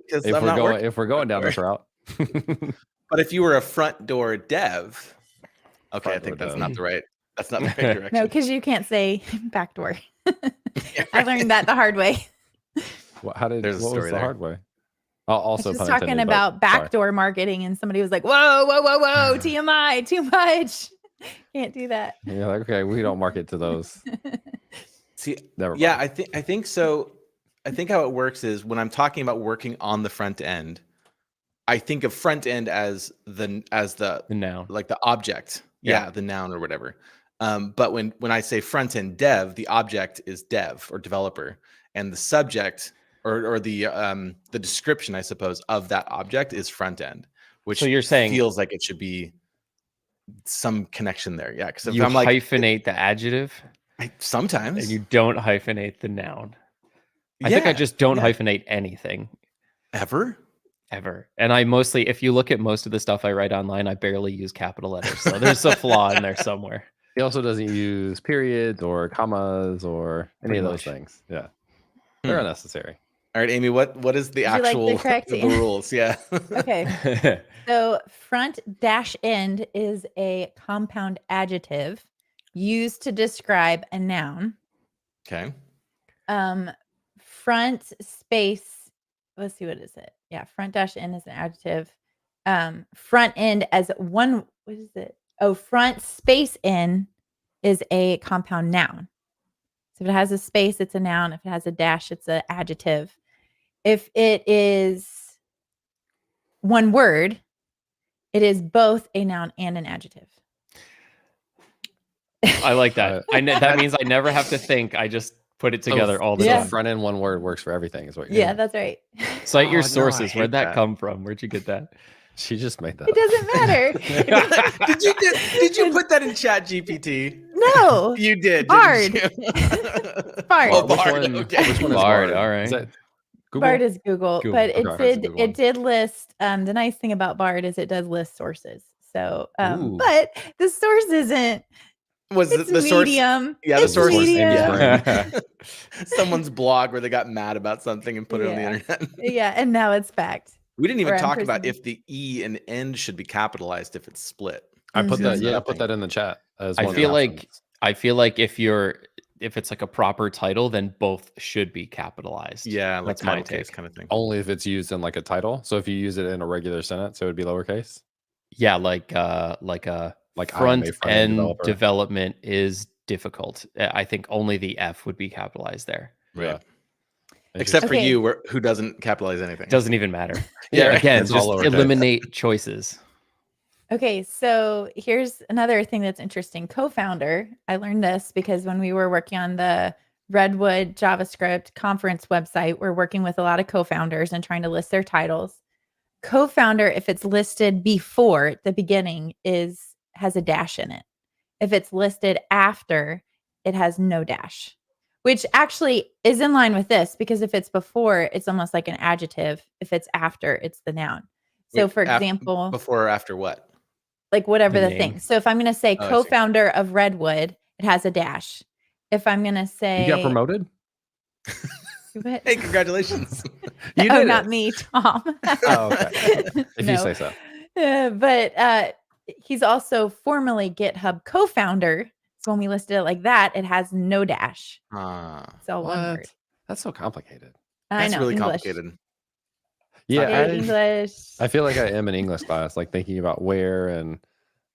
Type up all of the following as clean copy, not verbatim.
because if I'm we're not going working. if we're going down this route. But if you were a front door dev, okay, I Front think door that's dev. not the right. That's not the right No, direction. because you can't say backdoor. Yeah, I learned that the hard way. What There's a was story the there. hard way? I Also, was just pun talking intended, but about sorry. backdoor marketing, and somebody was like, "Whoa, whoa, whoa, whoa, TMI, too much. Can't do that." You're like, okay, we don't market to those. See, Never yeah, mind. I think so. I think how it works is when I'm talking about working on the front end, I think of front end as the The noun. like the object, Yeah. the noun or whatever. But when I say front end dev, the object is dev or developer, and the subject or the description, I suppose, of that object is front end, which So you're saying feels like it should be some connection there. Yeah, because if you I'm like hyphenate the adjective sometimes and you don't hyphenate the noun. I think I just don't hyphenate anything ever. And I mostly, if you look at most of the stuff I write online, I barely use capital letters. So there's a flaw in there somewhere. He also doesn't use periods or commas or any Pretty of those much. things. Yeah. They're unnecessary. All right, Amy, what is the Would you like actual the correct the answer? rules? Yeah. Okay. So front dash end is a compound adjective used to describe a noun. Okay. Front space, let's see, what is it? Yeah, front dash end is an adjective. Front end as one, what is it? Oh, front space in is a compound noun. So if it has a space, it's a noun. If it has a dash, it's an adjective. If it is one word, it is both a noun and an adjective. I like that. That means I never have to think. I just put it together all the So time. front end one word works for everything, is what you're Yeah, that's right. Cite your Oh, no, I sources. Where'd hate that that. come from? Where'd you get that? She just made that. It doesn't matter. Did you put that in Chat GPT? No. You did. Bard. Didn't you? Bard. Oh, Which Bard. one- Okay. which one is Bard, Bard? all right. Is that Google? Bard is Google, Google. but Okay, it that's a good it one. did list. The nice thing about Bard is it does list sources. So, Ooh. but the source isn't. Was It's the source? medium. Yeah, the It's source is medium. someone's blog where they got mad about something and put it on the Yeah. internet. Yeah, and now it's fact. We didn't even Or talk about unpersonal. if the E and N should be capitalized if it's split. I put Mhm. that. That's Yeah, I another put thing. that in the chat. As I one of the feel like options. if it's like a proper title, then both should be capitalized. Yeah, like That's my title case take. kind of thing. only if it's used in like a title. So if you use it in a regular sentence, it would be lowercase. Yeah, like a Like I am a front front-end end developer. development is difficult. I think only the F would be capitalized there. Right. Yeah. Except for Okay. you, who doesn't capitalize anything. Doesn't even matter. Yeah, Again, it's all just lowercase. eliminate choices. Okay, so here's another thing that's interesting. Co-founder, I learned this because when we were working on the Redwood JavaScript conference website, we're working with a lot of co-founders and trying to list their titles. Co-founder, if it's listed before the beginning, has a dash in it. If it's listed after, it has no dash, which actually is in line with this because if it's before, it's almost like an adjective. If it's after, it's the noun. So Wait, for example, before or after what? like whatever The the name. thing. So if I'm going to say Oh, I see. co-founder of Redwood, it has a dash. If I'm going to say, You got promoted. What? Hey, congratulations. You Oh, did not it. me, Tom. Oh, okay. If you No. say so. But he's also formerly GitHub co-founder. So when we listed it like that, it has no dash. It's all one word. What? That's so complicated. I That's know, really English. complicated. Yeah, Yay, English. I feel like I am in English class, like thinking about where and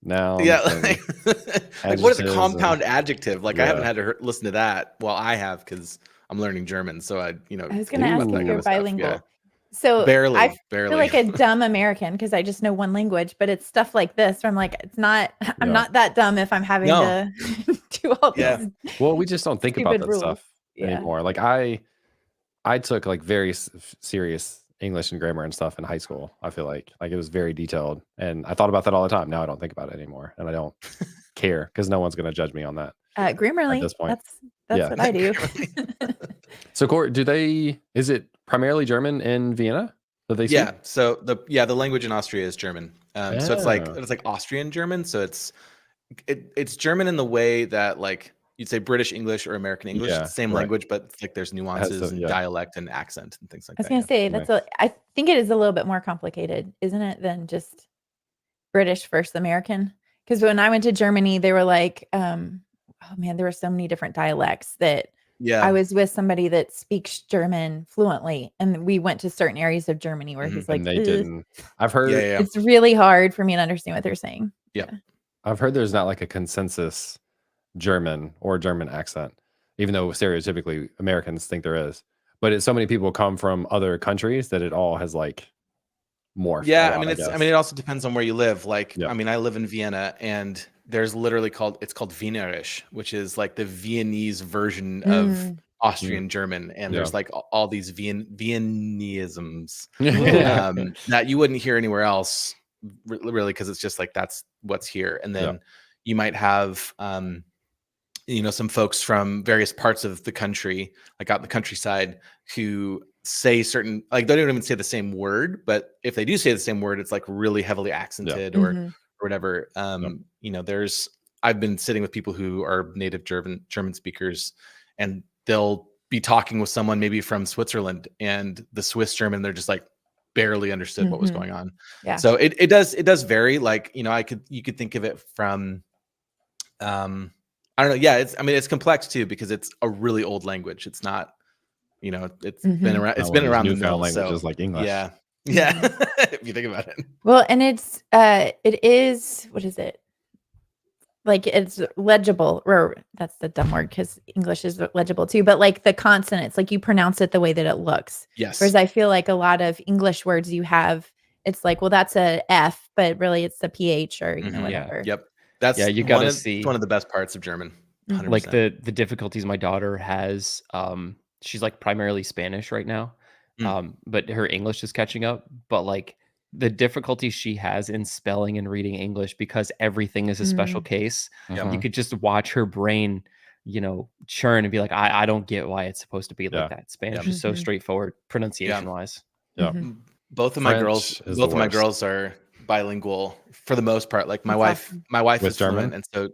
now. Yeah, like what is a adjectives compound adjective? Like I haven't Yeah. had to listen to that. Well, I have because I'm learning German, so I I was think going to ask about if that kind you're of stuff, bilingual. yeah. So Barely, I barely. feel like a dumb American because I just know one language, but it's stuff like this where I'm like, I'm Yeah. not that dumb if I'm having No. to do all these. Yeah. Well, we just don't think about Stupid that rules. stuff Yeah. anymore. Like I took like very serious English and grammar and stuff in high school. I feel like it was very detailed, and I thought about that all the time. Now I don't think about it anymore, and I don't care because no one's going to judge me on that. Grammarly. this point. That's Yeah. what I do. So, Court, is it primarily German in Vienna that they speak? Yeah. So the language in Austria is German. So it's like Oh. Austrian German. So it's German in the way that like you'd say British English or American English. Yeah, It's the same right. language, but it's like there's nuances and yeah. dialect and accent and things like I was that. gonna say that's I think it is a little bit more complicated, isn't it, than just British versus American? Because when I went to Germany, they were like, oh man, there were so many different dialects that Yeah. I was with somebody that speaks German fluently, and we went to certain areas of Germany where he's like, and they "Ugh." didn't. I've heard Yeah. It's really hard for me to understand what they're saying. Yeah. I've heard there's not like a consensus German or German accent, even though stereotypically Americans think there is. But it's so many people come from other countries that it all has like morphed. Yeah, a lot, I mean, it also depends on where you live. Like, Yeah. I mean, I live in Vienna, and there's literally it's called Wienerisch, which is like the Viennese version of Austrian German, and there's like all these Viennese-isms that you wouldn't hear anywhere else, really, because it's just like that's what's here. And then you might have some folks from various parts of the country, like out in the countryside, who say certain, like they don't even say the same word, but if they do say the same word, it's like really heavily accented or whatever. I've been sitting with people who are native German speakers, and they'll be talking with someone maybe from Switzerland, and the Swiss German, they're just like barely understood what was going on. Yeah. So it does vary. Like, you could think of it from, I don't know. Yeah. It's complex too, because it's a really old language. It's not, it's been around, the mill. Languages So like English. yeah. If you think about it. Well, and it is, what is it? Like it's legible, or that's the dumb word because English is legible too, but like the consonants, like you pronounce it the way that it looks. Yes. Whereas I feel like a lot of English words you have, it's like, well, that's a F, but really it's the PH or, whatever. Yep. That's you got to see one of the best parts of German. 100%. Like the difficulties my daughter has. She's like primarily Spanish right now, but her English is catching up. But like the difficulty she has in spelling and reading English, because everything is a special case. You could just watch her brain, churn and be like, I don't get why it's supposed to be like that. Spanish is so straightforward pronunciation wise. Yeah. Both of my girls are bilingual for the most part. Like my wife is German, fluent, and so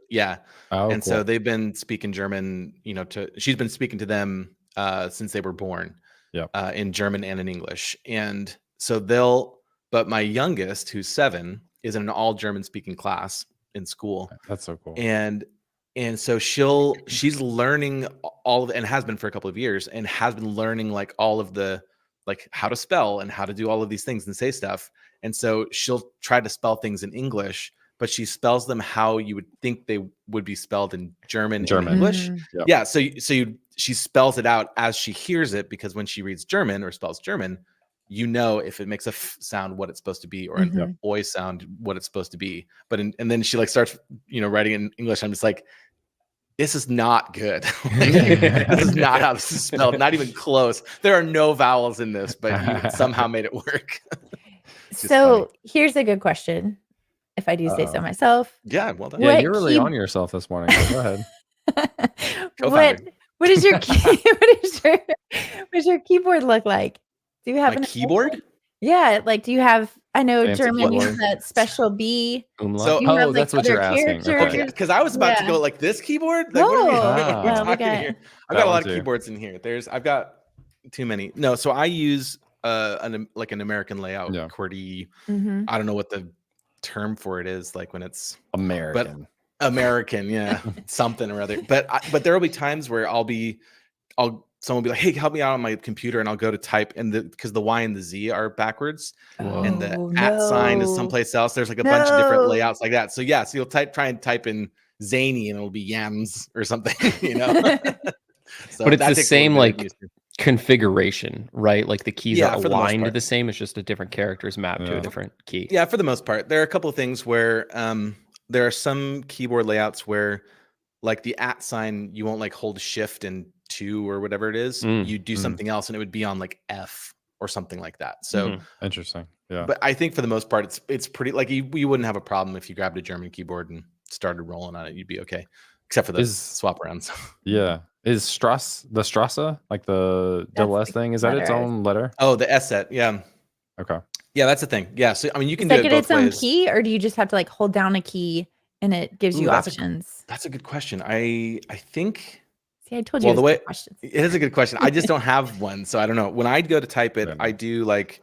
cool. So they've been speaking German. She's been speaking to them since they were born. In German and in English, and so but my youngest, who's 7, is in an all German speaking class in school. That's so cool. And so she's learning all of it, and has been for a couple of years, and has been learning like all of the, like how to spell and how to do all of these things and say stuff. And so she'll try to spell things in English, but she spells them how you would think they would be spelled in German. And English. Yeah. So she spells it out as she hears it, because when she reads German or spells German, if it makes a f sound, what it's supposed to be, or an oi sound, what it's supposed to be. And then she like starts, writing in English. I'm just like, this is not good. This is not how this is spelled. Not even close. There are no vowels in this, but you somehow made it work. So here's a good question, if I do say so myself. Yeah, well done. Yeah, you're really on yourself this morning. Go What ahead. is your what does your keyboard look like? Do you have a keyboard? Yeah, like do you have? I know Fancy German keyboard. uses that special B. So that's what you're asking. Okay, because I was about to go like this keyboard. Like, what are we talking here? I've got a lot of keyboards in here. I've got too many. No, so I use an American layout, QWERTY. I don't know what the term for it is, like when it's American. But American, yeah, something or other. But there will be times where someone will be like, hey, help me out on my computer, and I'll go to type, and because the Y and the Z are backwards, and the at sign is someplace else. There's like a bunch of different layouts like that. So so you'll try and type in zany, and it'll be yams or something, So but it's the same like configuration, right? Like the keys are aligned the same. It's just a different characters mapped to a different key. Yeah, for the most part. There are a couple of things where there are some keyboard layouts where, like the at sign, you won't like hold shift and 2 or whatever it is. You do something else, and it would be on like F or something like that. So interesting. Yeah. But I think for the most part, it's pretty, like you wouldn't have a problem if you grabbed a German keyboard and started rolling on it. You'd be okay, except for the swap arounds. Yeah. Is Strasse like the double S thing? Is that its own letter? Oh, the S set. Yeah. Okay. Yeah, that's the thing. Yeah. So I mean, you can do it both its own ways. key, or do you just have to like hold down a key and it gives Ooh, you that's options. That's a good question. I think See, I told you it was good questions. it is a good question. I just don't have one, so I don't know. When I go to type it, Yeah. I do like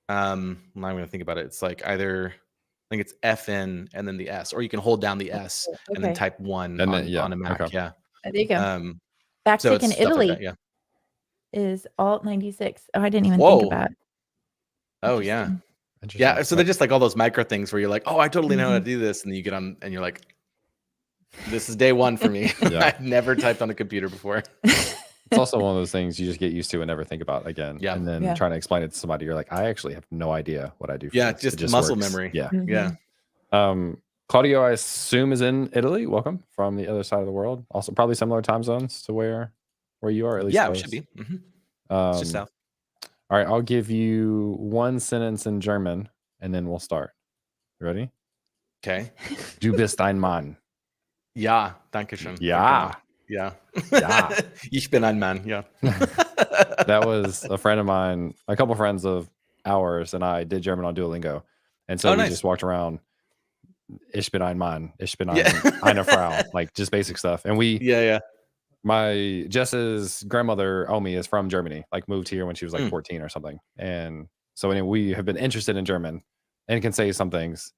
now I'm gonna think about it. It's like either I think it's FN and then the S, or you can hold down the S and then Okay. type 1 And then, on a Mac. okay. Yeah. There you go. So Backtick it's in stuff like Italy that. Yeah. is Alt 96. Oh, I didn't even Whoa. think about it. Oh yeah. Interesting. Interesting. Yeah. So they're just like all those micro things where you're like, oh, I totally know how to Mhm. do this, and then you get on and you're like, this is day one for me. Yeah. I've never typed on a computer before. It's also one of those things you just get used to and never think about again. Yeah. And then Yeah. trying to explain it to somebody, you're like, I actually have no idea what I do. For Yeah, this. It just muscle works. memory. Yeah. Yeah. Mhm. Claudio, I assume, is in Italy. Welcome from the other side of the world. Also, probably similar time zones to where you are. At least, Yeah, it should be. Mhm. It's just south. All right, I'll give you one sentence in German, and then we'll start. You ready? Okay. Du bist ein Mann. Ja, danke schön. Ja. Ja. Ja. Ich bin ein Mann. Yeah. That was a friend of mine, a couple friends of ours, and I did German on Duolingo, and so we nice. just walked around. Ich bin ein Mann. Ich bin Yeah. eine Frau. Like just basic stuff. And Yeah. my Jess's grandmother, Omi, is from Germany, like moved here when she was like 14 or something. And so anyway, we have been interested in German and can say some things.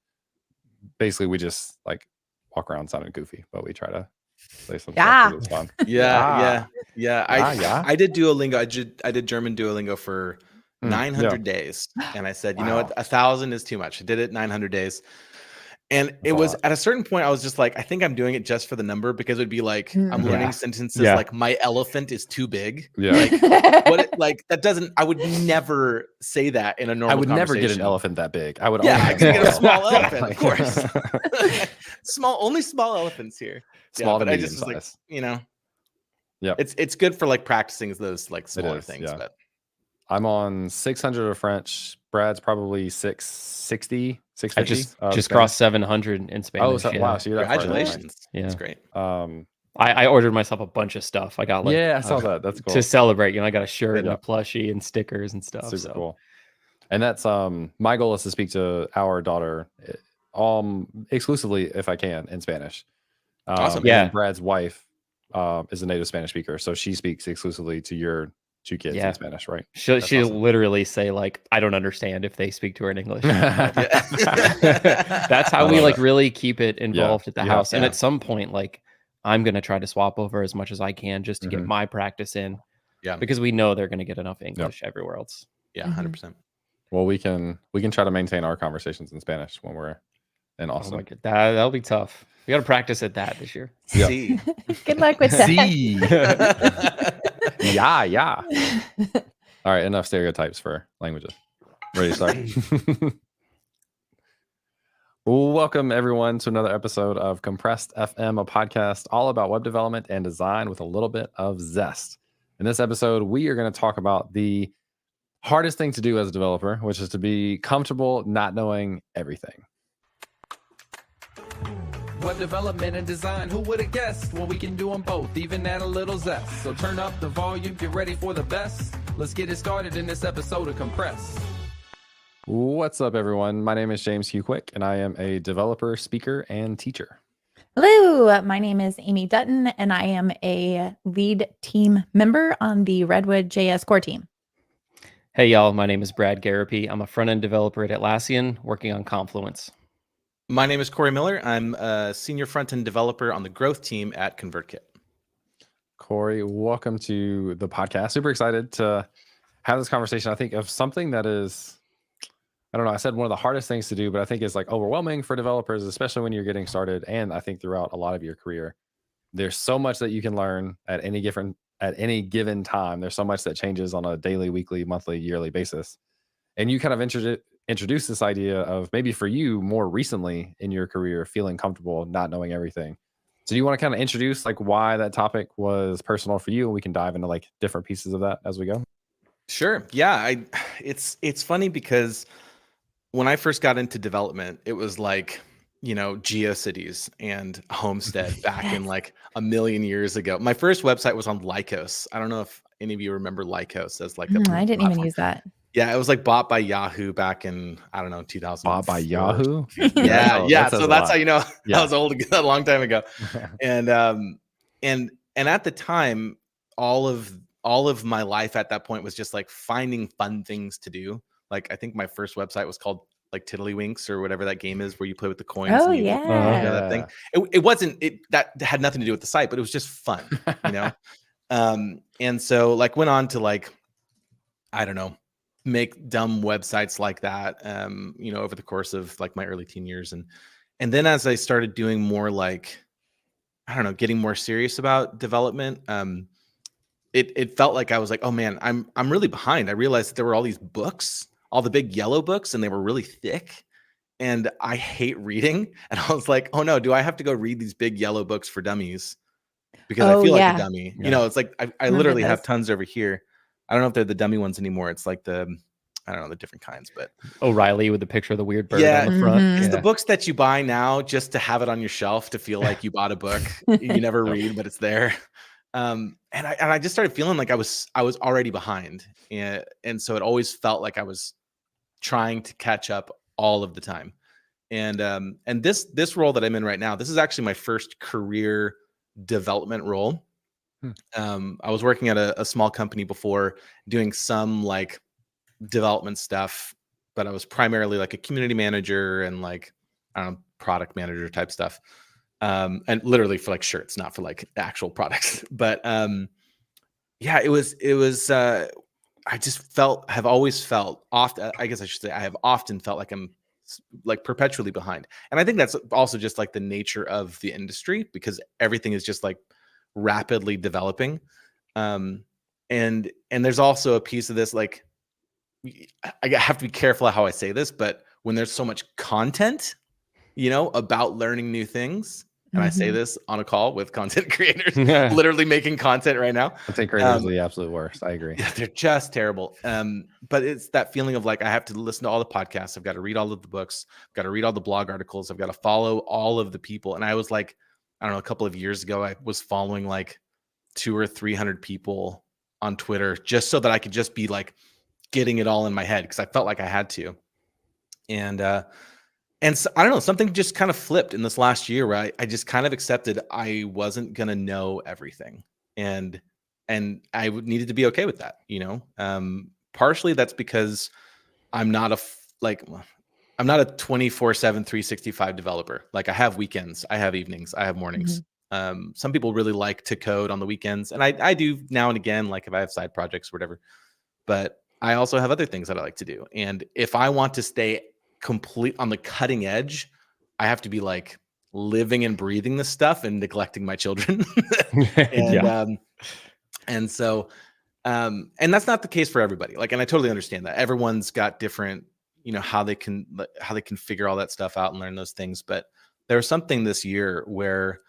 Basically, we just like walk around sounding goofy, but we try to say some stuff 'cause it's fun. Yeah. Yeah. I did Duolingo. I did German Duolingo for 900 yeah. days. And I said, you know Wow. what? 1,000 is too much. I did it 900 days. And That's it a was lot. at a certain point, I was just like, I think I'm doing it just for the number, because it would be like, I'm Yeah. learning sentences Yeah. like, my elephant is too big. Yeah. Like that doesn't, I would never say that in a normal I would never get an conversation. elephant that big. I would Yeah, only I have could get a small. small elephant, of course. Only small elephants here. Small to but I medium just was size. like, Yep. it's good for like practicing those like smaller is, things. yeah. But I'm on 600 of French. Brad's probably 660, I 650. just Spanish. crossed 700 in Spanish. Oh, so, yeah. wow. So you're that far ahead. congratulations. Yeah. That's great. I ordered myself a bunch of stuff. I got like Yeah, I saw that. That's cool. to celebrate. I got a shirt and Yeah. a plushie and stickers and stuff. Super so. cool. And that's my goal is to speak to our daughter exclusively, if I can, in Spanish. Awesome. And Yeah. then Brad's wife is a native Spanish speaker, so she speaks exclusively to your two kids Yeah. in Spanish, right? She'll That's she'll awesome. literally say like, I don't understand if they speak to her in English. Yeah. That's how I we love like that. really keep it involved at the Yeah. house. And Yeah. at some point, like I'm gonna try to swap over as much as I can just to get Mhm. my practice in. Yeah. Because we know they're gonna get enough English everywhere else. Yeah, Mhm. 100%. Well, we can try to maintain our conversations in Spanish when we're in Oh Austin. my God, that'll be tough. We gotta practice at that this year. Yeah. See. Good luck with that. See. Yeah. All right, enough stereotypes for languages. Ready to start? Welcome, everyone, to another episode of Compressed FM, a podcast all about web development and design with a little bit of zest. In this episode, we are going to talk about the hardest thing to do as a developer, which is to be comfortable not knowing everything. Web development and design, who would have guessed? Well, we can do them both, even add a little zest. So turn up the volume, get ready for the best. Let's get it started in this episode of Compress. What's up, everyone? My name is James Huquick, and I am a developer, speaker, and teacher. Hello, my name is Amy Dutton, and I am a lead team member on the Redwood JS core team. Hey y'all, my name is bradgarropy. I'm a front-end developer at Atlassian working on Confluence. My name is Corey Miller. I'm a senior front-end developer on the growth team at ConvertKit. Corey, welcome to the podcast. Super excited to have this conversation. I think of something that is, I don't know, I said one of the hardest things to do, but I think it's like overwhelming for developers, especially when you're getting started. And I think throughout a lot of your career, there's so much that you can learn at any given time. There's so much that changes on a daily, weekly, monthly, yearly basis. And you kind of introduce this idea of maybe for you more recently in your career, feeling comfortable not knowing everything. So do you want to kind of introduce like why that topic was personal for you? And we can dive into like different pieces of that as we go. Sure. Yeah. It's funny because when I first got into development, it was like, GeoCities and Homestead back in like a million years ago. My first website was on Lycos. I don't know if any of you remember Lycos as like I didn't even use that. Yeah, it was like bought by Yahoo back in, I don't know, 2004. Bought by Yahoo. Yeah, that yeah. says So a that's lot. how you know that Yeah. was a long time ago. And and at the time, all of my life at that point was just like finding fun things to do. Like I think my first website was called like Tiddlywinks or whatever that game is where you play with the coins. Oh and you yeah. that thing. It wasn't that had nothing to do with the site, but it was just fun, you know. And so like went on to like, I don't know, make dumb websites like that, you know, over the course of like my early teen years. And then as I started doing more like, I don't know, getting more serious about development, it felt like I was like, oh man, I'm really behind. I realized that there were all these books, all the big yellow books, and they were really thick. And I hate reading. And I was like, oh no, do I have to go read these big yellow books for dummies? Because I Oh feel like a yeah. dummy. You Yeah. know, it's like I Remember literally have those. tons over here. I don't know if they're the dummy ones anymore. It's like the, I don't know, the different kinds, but O'Reilly with the picture of the weird bird Yeah. on the front. Mhm. it's the Yeah. books that you buy now just to have it on your shelf to feel like you bought a book you never read, but it's there. And I just started feeling like I was already behind, and so it always felt like I was trying to catch up all of the time. And this role that I'm in right now, this is actually my first career development role. I was working at a small company before, doing some like development stuff, but I was primarily like a community manager and like, I don't know, product manager type stuff. And literally for like shirts, not for like actual products. But yeah, it was I just have always felt often, I guess I should say, I have often felt like I'm like perpetually behind. And I think that's also just like the nature of the industry, because everything is just like rapidly developing. And there's also a piece of this, like, I have to be careful how I say this, but when there's so much content, you know, about learning new things, and I say Mhm. this on a call with content creators, literally making content right now. Content creators are the absolute worst. I agree. Yeah, they're just terrible. But it's that feeling of like, I have to listen to all the podcasts. I've got to read all of the books. I've got to read all the blog articles. I've got to follow all of the people. And I was like, I don't know, a couple of years ago, I was following like 200 or 300 people on Twitter just so that I could just be like getting it all in my head, because I felt like I had to. And so, I don't know, something just kind of flipped in this last year where I just kind of accepted I wasn't gonna know everything, and needed to be okay with that, you know. Partially that's because I'm not I'm not a 24/7 365 developer. Like I have weekends, I have evenings, I have mornings. Some people really like to code on the weekends, and I do now and again, like if I have side projects or whatever. But I also have other things that I like to do. And if I want to stay complete on the cutting edge, I have to be like living and breathing this stuff and neglecting my children. and Yeah. and so and that's not the case for everybody. Like, and I totally understand that. Everyone's got different, you know, how they can figure all that stuff out and learn those things. But there was something this year where,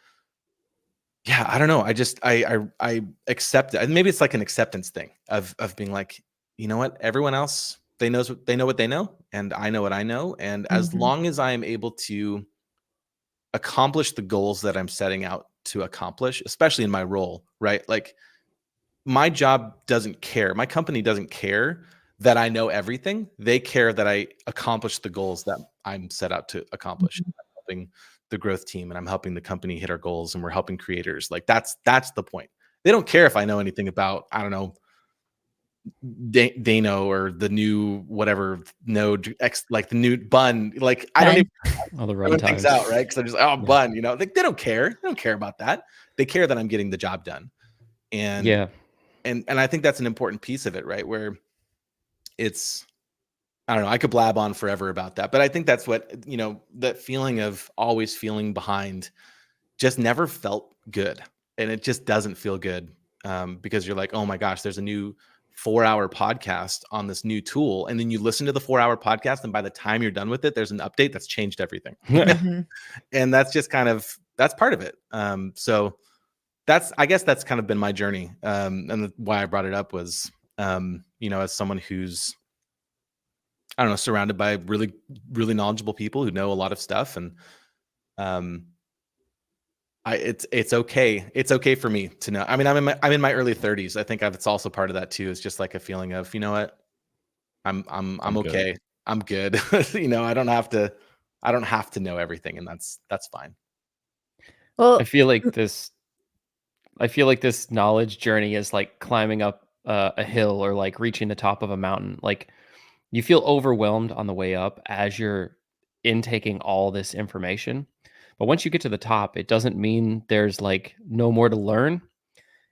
yeah, I don't know. I accept it. Maybe it's like an acceptance thing of being like, you know what, everyone else, they know what they know, and I know what I know. And as Mhm. long as I am able to accomplish the goals that I'm setting out to accomplish, especially in my role, right? Like my job doesn't care. My company doesn't care that I know everything. They care that I accomplish the goals that I'm set out to accomplish. Mhm. I'm helping the growth team, and I'm helping the company hit our goals, and we're helping creators. Like that's the point. They don't care if I know anything about, I don't know, Dano or the new whatever node X, like the new bun. Like I don't even All the run things runtimes. out, right? Because they're just like, oh, Yeah. bun, you know, they don't care. They don't care about that. They care that I'm getting the job done. And Yeah. and I think that's an important piece of it, right? Where it's, I don't know, I could blab on forever about that, but I think that's what, you know, that feeling of always feeling behind just never felt good. And it just doesn't feel good, because you're like, oh my gosh, there's a new 4-hour podcast on this new tool. And then you listen to the 4-hour podcast, and by the time you're done with it, there's an update that's changed everything. Mhm. And that's just kind of, that's part of it. So I guess that's kind of been my journey. And why I brought it up was, you know, as someone who's, I don't know, surrounded by really, really knowledgeable people who know a lot of stuff. And um, it's okay. It's okay for me to know. I mean, I'm in my early 30s. I think it's also part of that too. It's just like a feeling of, you know what, I'm I'm good. okay. I'm good. You know, I don't have to know everything, and that's fine. Well, I feel like this knowledge journey is like climbing up a hill or like reaching the top of a mountain. Like you feel overwhelmed on the way up as you're intaking all this information. But once you get to the top, it doesn't mean there's like no more to learn.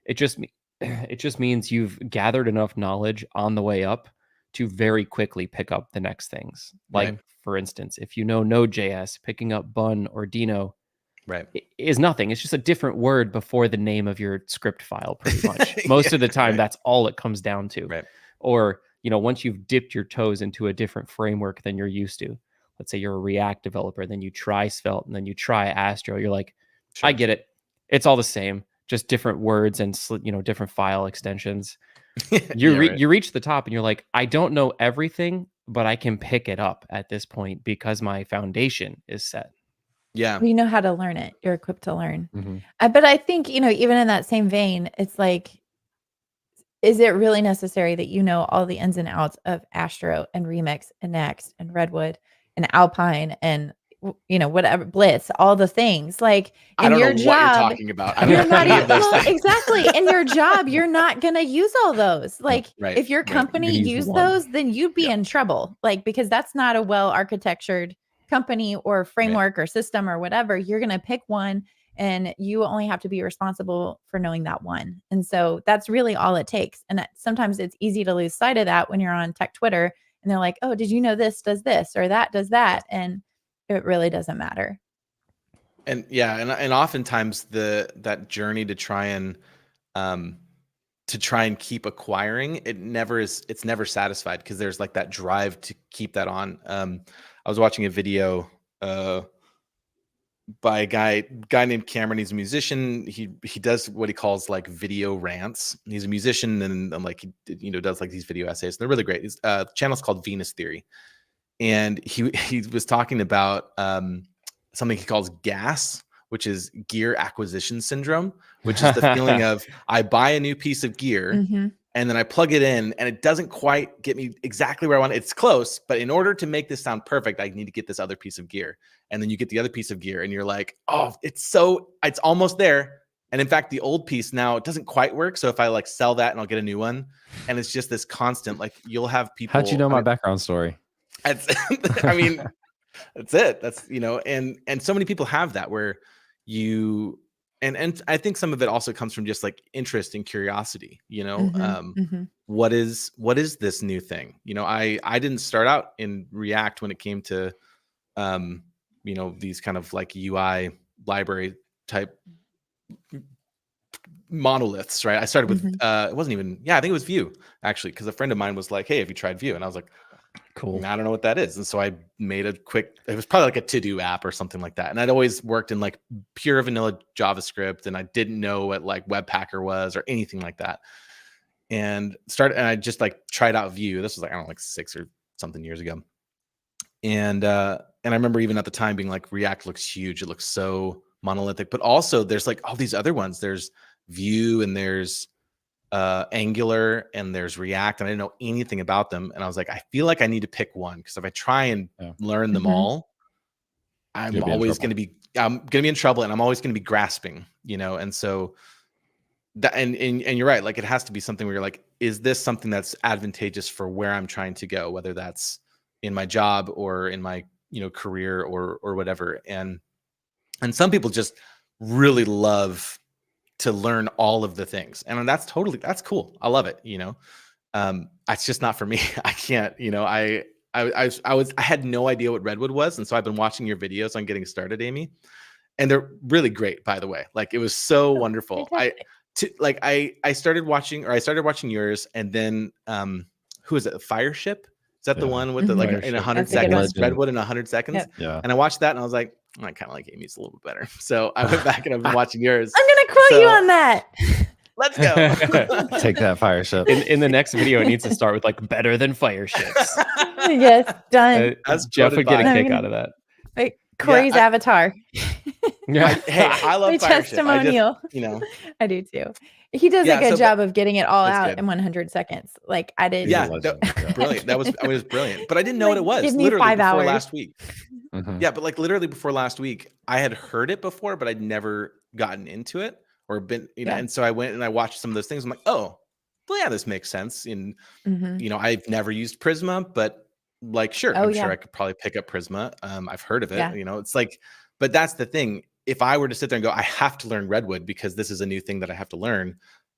It just it just means you've gathered enough knowledge on the way up to very quickly pick up the next things. Like Right. for instance, if you know Node.js, picking up Bun or Dino Right. is nothing. It's just a different word before the name of your script file, pretty much. Most of the time, right. that's all it comes down to. Right. Or, you know, once you've dipped your toes into a different framework than you're used to, let's say you're a React developer, then you try Svelte, and then you try Astro, you're like, I Sure. get it. It's all the same, just different words and, you know, different file extensions. You reach the top and you're like, I don't know everything, but I can pick it up at this point because my foundation is set. Yeah. you know how to learn it. You're equipped to learn. Mhm. But I think, you know, even in that same vein, it's like, is it really necessary that you know all the ins and outs of Astro and Remix and Next and Redwood and Alpine and you know, whatever, Blitz, all the things? Like I in don't your know what you're job, talking about. I you're don't know not any even, of those well, things. exactly. In your job, you're not gonna use all those. Like Right. if your Right. company You're gonna use used one. those, then you'd be Yeah. in trouble. Like because that's not a well architectured company or framework or system or whatever. You're gonna pick one and you only have to be responsible for knowing that one. And so that's really all it takes. And sometimes it's easy to lose sight of that when you're on tech Twitter and they're like, oh, did you know this does this or that does that? And it really doesn't matter. And yeah, and oftentimes that journey to try and keep acquiring, it's never satisfied because there's like that drive to keep that on. I was watching a video by a guy named Cameron. He's a musician. He does what he calls like video rants. He's a musician and like he does like these video essays. They're really great. His channel's called Venus Theory, and he was talking about something he calls GAS, which is gear acquisition syndrome, which is the feeling of I buy a new piece of gear Mhm. and then I plug it in and it doesn't quite get me exactly where I want it. It's close, but in order to make this sound perfect, I need to get this other piece of gear. And then you get the other piece of gear and you're like, oh, it's almost there. And in fact, the old piece now, it doesn't quite work. So if I like sell that and I'll get a new one, and it's just this constant, like you'll have people. How'd you know my background story? I mean, that's it. That's, and so many people have that where and I think some of it also comes from just like interest and curiosity, Mhm. what is this new thing? I didn't start out in React when it came to, these kind of like UI library type monoliths, right? I started with, it wasn't even, I think it was Vue actually. Cause a friend of mine was like, hey, have you tried Vue? And I was like, Cool. I don't know what that is. And so I made it was probably like a to-do app or something like that. And I'd always worked in like pure vanilla JavaScript and I didn't know what like Webpacker was or anything like that. And I just like tried out Vue. This was like, I don't know, like 6 or something years ago. And I remember even at the time being like, React looks huge. It looks so monolithic, but also there's like all these other ones. There's Vue and there's Angular and there's React, and I didn't know anything about them. And I was like, I feel like I need to pick one because if I try and learn them all, I'm always going to be in trouble, and I'm always going to be grasping, And so that, and you're right. Like it has to be something where you're like, is this something that's advantageous for where I'm trying to go, whether that's in my job or in my, career or whatever. And some people just really love to learn all of the things, and that's cool. I love it. It's just not for me. I can't. I had no idea what Redwood was, and so I've been watching your videos on getting started, Amy, and they're really great. By the way, like it was so wonderful. Fantastic. I started watching yours, and then who is it? Fireship? Is that the one with the like in 100 That's a good seconds? one. Redwood in 100 seconds. Yep. Yeah. And I watched that, and I was like, I kind of like Amy's a little bit better. So I went back and I've been watching yours. I'm gonna quote you on that. Let's go. Take that, Fireship. In the next video, it needs to start with like better than fire ships. Yes, done. That's Jeff would get a quoted kick by- out of that. Wait, Corey's avatar. Hey, I love My Fireship. testimonial. I just, I do too. He does Yeah, a good so- job of getting it all That's out good. in 100 seconds. Like I did. He's a Yeah, legend. that, brilliant. That was, I mean, it was brilliant, but I didn't know what it Like, was. give me Literally 5 before hours. last week. Mhm. Yeah, but like literally before last week, I had heard it before, but I'd never gotten into it or been, you know. Yeah. And so I went and I watched some of those things. I'm like, oh, well, yeah, this makes sense. And Mhm. you know, I've never used Prisma, but like, sure, Oh, I'm sure yeah. I could probably pick up Prisma. I've heard of it. Yeah. You know, it's like, but that's the thing. If I were to sit there and go, I have to learn Redwood because this is a new thing that I have to learn,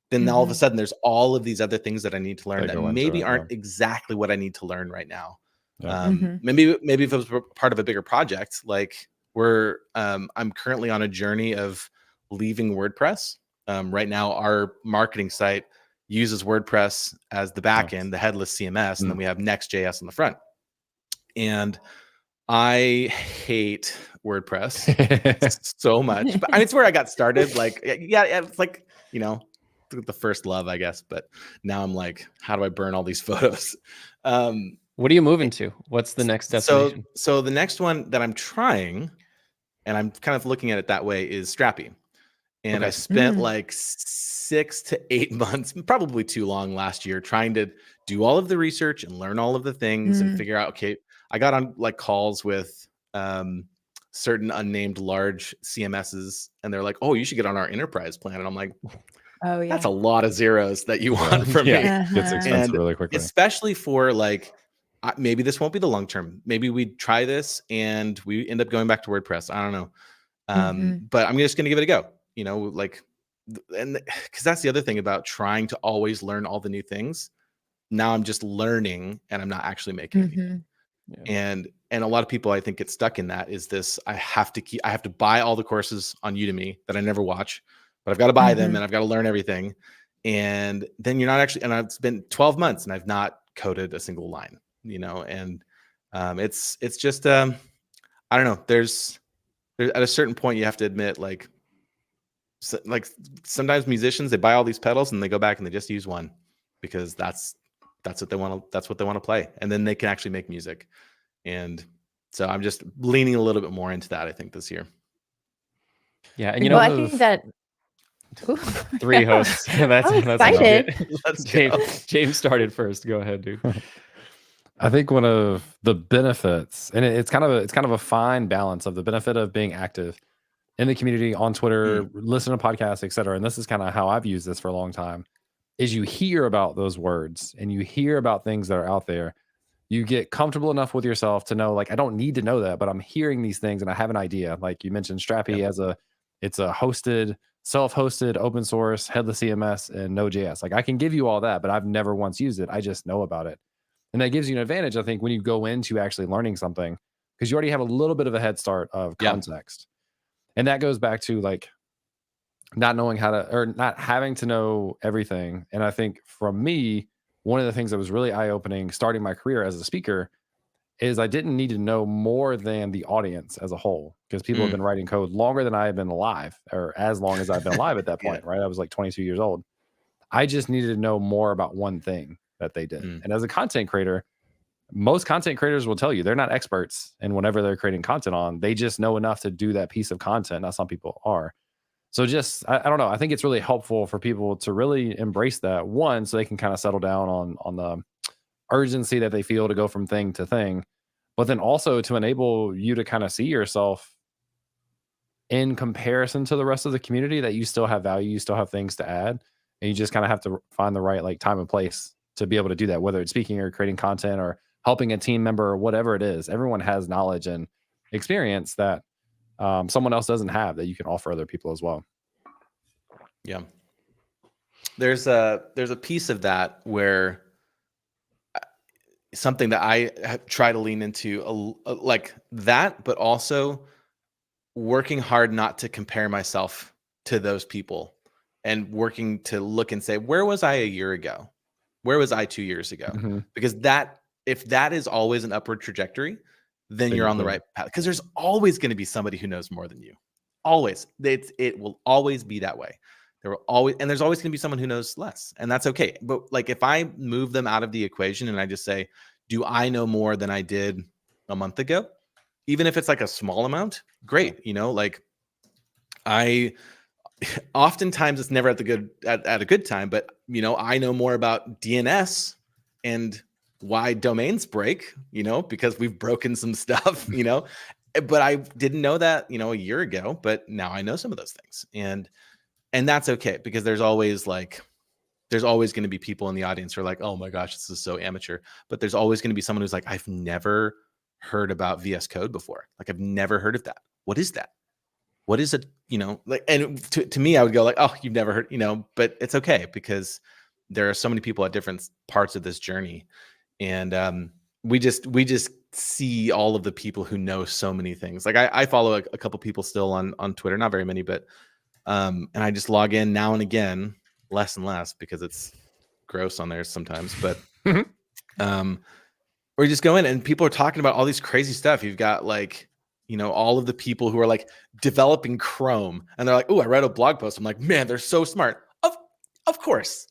then all of a Mhm. sudden there's all of these other things that I need to learn That that go into maybe it, aren't yeah. exactly what I need to learn right now. Yeah. Mhm. Maybe if it was part of a bigger project, like I'm currently on a journey of leaving WordPress. Right now, our marketing site uses WordPress as the back end, the headless CMS, and then we have Next.js on the front. And I hate WordPress so much, but I mean, it's where I got started. Like, yeah, it's like, you know, the first love, I guess. But now I'm like, how do I burn all these photos? What are you moving to? What's the next destination? So the next one that I'm trying, and I'm kind of looking at it that way, is Strappy. And Okay. I spent Mm. like 6 to 8 months, probably too long last year, trying to do all of the research and learn all of the things and Mm. figure out, okay, I got on like calls with certain unnamed large CMSs, and they're like, oh, you should get on our enterprise plan. And I'm like, Oh yeah. that's a lot of zeros that you want from Yeah. me. Gets Uh-huh. expensive And really quickly. especially for like, maybe this won't be the long term. Maybe we try this and we end up going back to WordPress. I don't know. Mhm. But I'm just going to give it a go, you know, like, and because that's the other thing about trying to always learn all the new things. Now I'm just learning and I'm not actually making anything. Mhm. Yeah. And a lot of people, I think, get stuck in that is this, I have to buy all the courses on Udemy that I never watch, but I've got to buy them Mhm. and I've got to learn everything. And then you're not actually, and it's been 12 months and I've not coded a single line, you know, and it's just, I don't know. There's at a certain point you have to admit, like sometimes musicians, they buy all these pedals and they go back and they just use one because that's what they want to play, and then they can actually make music. And so I'm just leaning a little bit more into that, I think, this year. Yeah. And you Well, know, I think that Ooh. 3 hosts. that's I'm that's enough. excited. Let's go. James started first. Go ahead, dude. I think one of the benefits, and it's kind of a fine balance of the benefit of being active in the community on Twitter, listen to podcasts, etc. And this is kind of how I've used this for a long time, is you hear about those words and you hear about things that are out there. You get comfortable enough with yourself to know, like, I don't need to know that, but I'm hearing these things and I have an idea. Like you mentioned Strappy it's a hosted, self-hosted, open source, headless CMS and Node.js. Like I can give you all that, but I've never once used it. I just know about it. And that gives you an advantage, I think, when you go into actually learning something, because you already have a little bit of a head start of context. And that goes back to like not knowing how to, or not having to know everything. And I think from me, one of the things that was really eye-opening starting my career as a speaker is I didn't need to know more than the audience as a whole, because people have been writing code longer than I have been alive, or as long as I've been alive at that point, right? I was like 22 years old. I just needed to know more about one thing that they did. And as a content creator, most content creators will tell you they're not experts in whatever they're creating content on. They just know enough to do that piece of content. Now, some people are. So just, I don't know. I think it's really helpful for people to really embrace that, one, so they can kind of settle down on the urgency that they feel to go from thing to thing, but then also to enable you to kind of see yourself in comparison to the rest of the community, that you still have value, you still have things to add, and you just kind of have to find the right like time and place to be able to do that, whether it's speaking or creating content or helping a team member or whatever it is. Everyone has knowledge and experience that someone else doesn't have that you can offer other people as well. Yeah. There's a piece of that where something that I try to lean into like that, but also working hard not to compare myself to those people and working to look and say, where was I a year ago? Where was I 2 years ago? Because if that is always an upward trajectory, then you're on the right path. Because there's always going to be somebody who knows more than you. Always. It will always be that way. There's always going to be someone who knows less, and that's okay. But like, if I move them out of the equation and I just say, do I know more than I did a month ago? Even if it's like a small amount, great. You know, like oftentimes it's never at a good time, but I know more about DNS and why domains break, because we've broken some stuff, but I didn't know that, a year ago, but now I know some of those things, and that's okay, because there's always going to be people in the audience who are like, oh my gosh, this is so amateur, but there's always going to be someone who's like, I've never heard about VS Code before. Like, I've never heard of that. What is that? What is it? And to me, I would go like, oh, you've never heard, but it's okay, because there are so many people at different parts of this journey. And we just see all of the people who know so many things. Like I follow a couple people still on Twitter, not very many, but and I just log in now and again, less and less, because it's gross on there sometimes. But or you just go in and people are talking about all these crazy stuff. You've got all of the people who are like developing Chrome, and they're like, oh, I read a blog post. I'm like, man, they're so smart. Of course.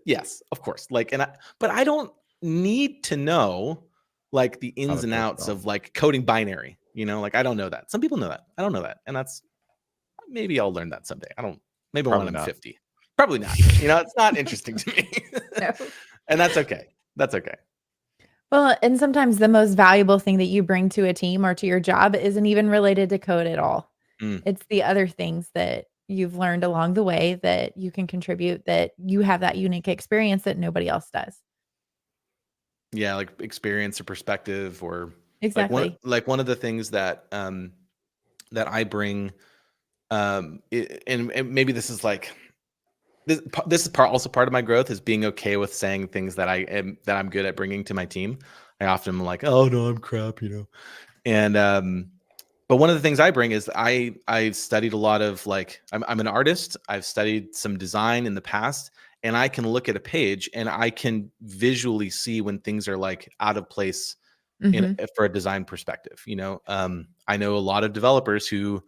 Yes, of course. But I don't need to know like the ins and outs of like coding binary, I don't know that. Some people know that. I don't know that. And maybe I'll learn that someday. Maybe when I'm 50. Probably not. It's not interesting to me. No. And that's okay. That's okay. Well, and sometimes the most valuable thing that you bring to a team or to your job isn't even related to code at all. It's the other things that you've learned along the way that you can contribute, that you have that unique experience that nobody else does. Yeah, like experience or perspective, or exactly. One of the things that that I bring, and maybe this is like this is also part of my growth, is being okay with saying things that I'm good at bringing to my team. I often am like, oh no, I'm crap, and but one of the things I bring is I've studied a lot of I'm an artist. I've studied some design in the past, and I can look at a page and I can visually see when things are like out of place for a design perspective. I know a lot of developers who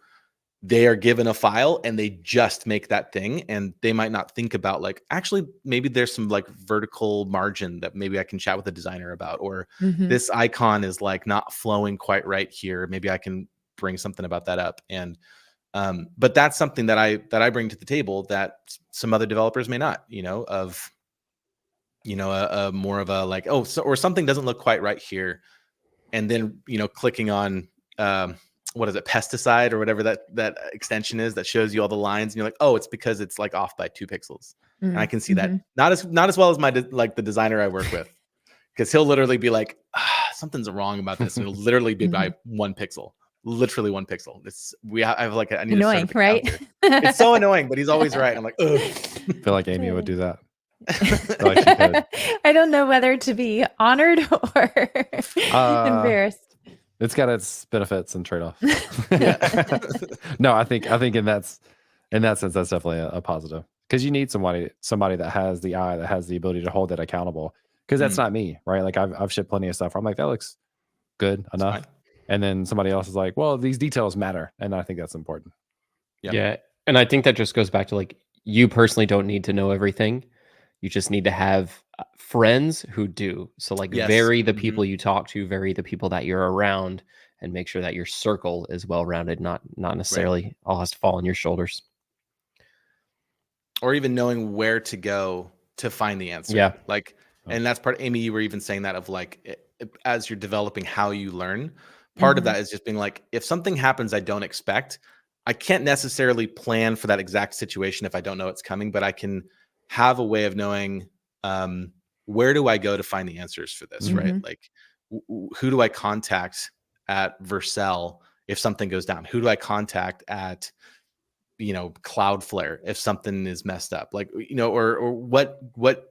they are given a file and they just make that thing, and they might not think about actually maybe there's some vertical margin that maybe I can chat with the designer about, or this icon is not flowing quite right here. Maybe I can bring something about that up. And but that's something that I bring to the table that some other developers may not, of a more of a or something doesn't look quite right here, and then clicking on what is it, pesticide or whatever that extension is that shows you all the lines, and you're like, oh, it's because it's off by 2 pixels. And I can see that not as well as my the designer I work with, because he'll literally be like, something's wrong about this, and it'll literally be by 1 pixel. Literally 1 pixel. I have I need annoying, a right? It's so annoying, but he's always right. I'm like, ugh. I feel like Amy would do that. I don't know whether to be honored or embarrassed. It's got its benefits and trade-offs. No, I think in that sense, that's definitely a positive, because you need somebody that has the eye, that has the ability to hold that accountable, because that's not me, right? I've shipped plenty of stuff where I'm like, that looks good enough. And then somebody else is like, well, these details matter. And I think that's important. Yeah. And I think that just goes back to you personally don't need to know everything. You just need to have friends who do. So vary the people you talk to, vary the people that you're around, and make sure that your circle is well-rounded, not necessarily all has to fall on your shoulders. Or even knowing where to go to find the answer. Yeah. And that's part, Amy, you were even saying that of as you're developing how you learn, part of that is just being if something happens I don't expect, I can't necessarily plan for that exact situation if I don't know it's coming, but I can have a way of knowing where do I go to find the answers for this, right? Who do I contact at Vercel if something goes down? Who do I contact at Cloudflare if something is messed up? Or what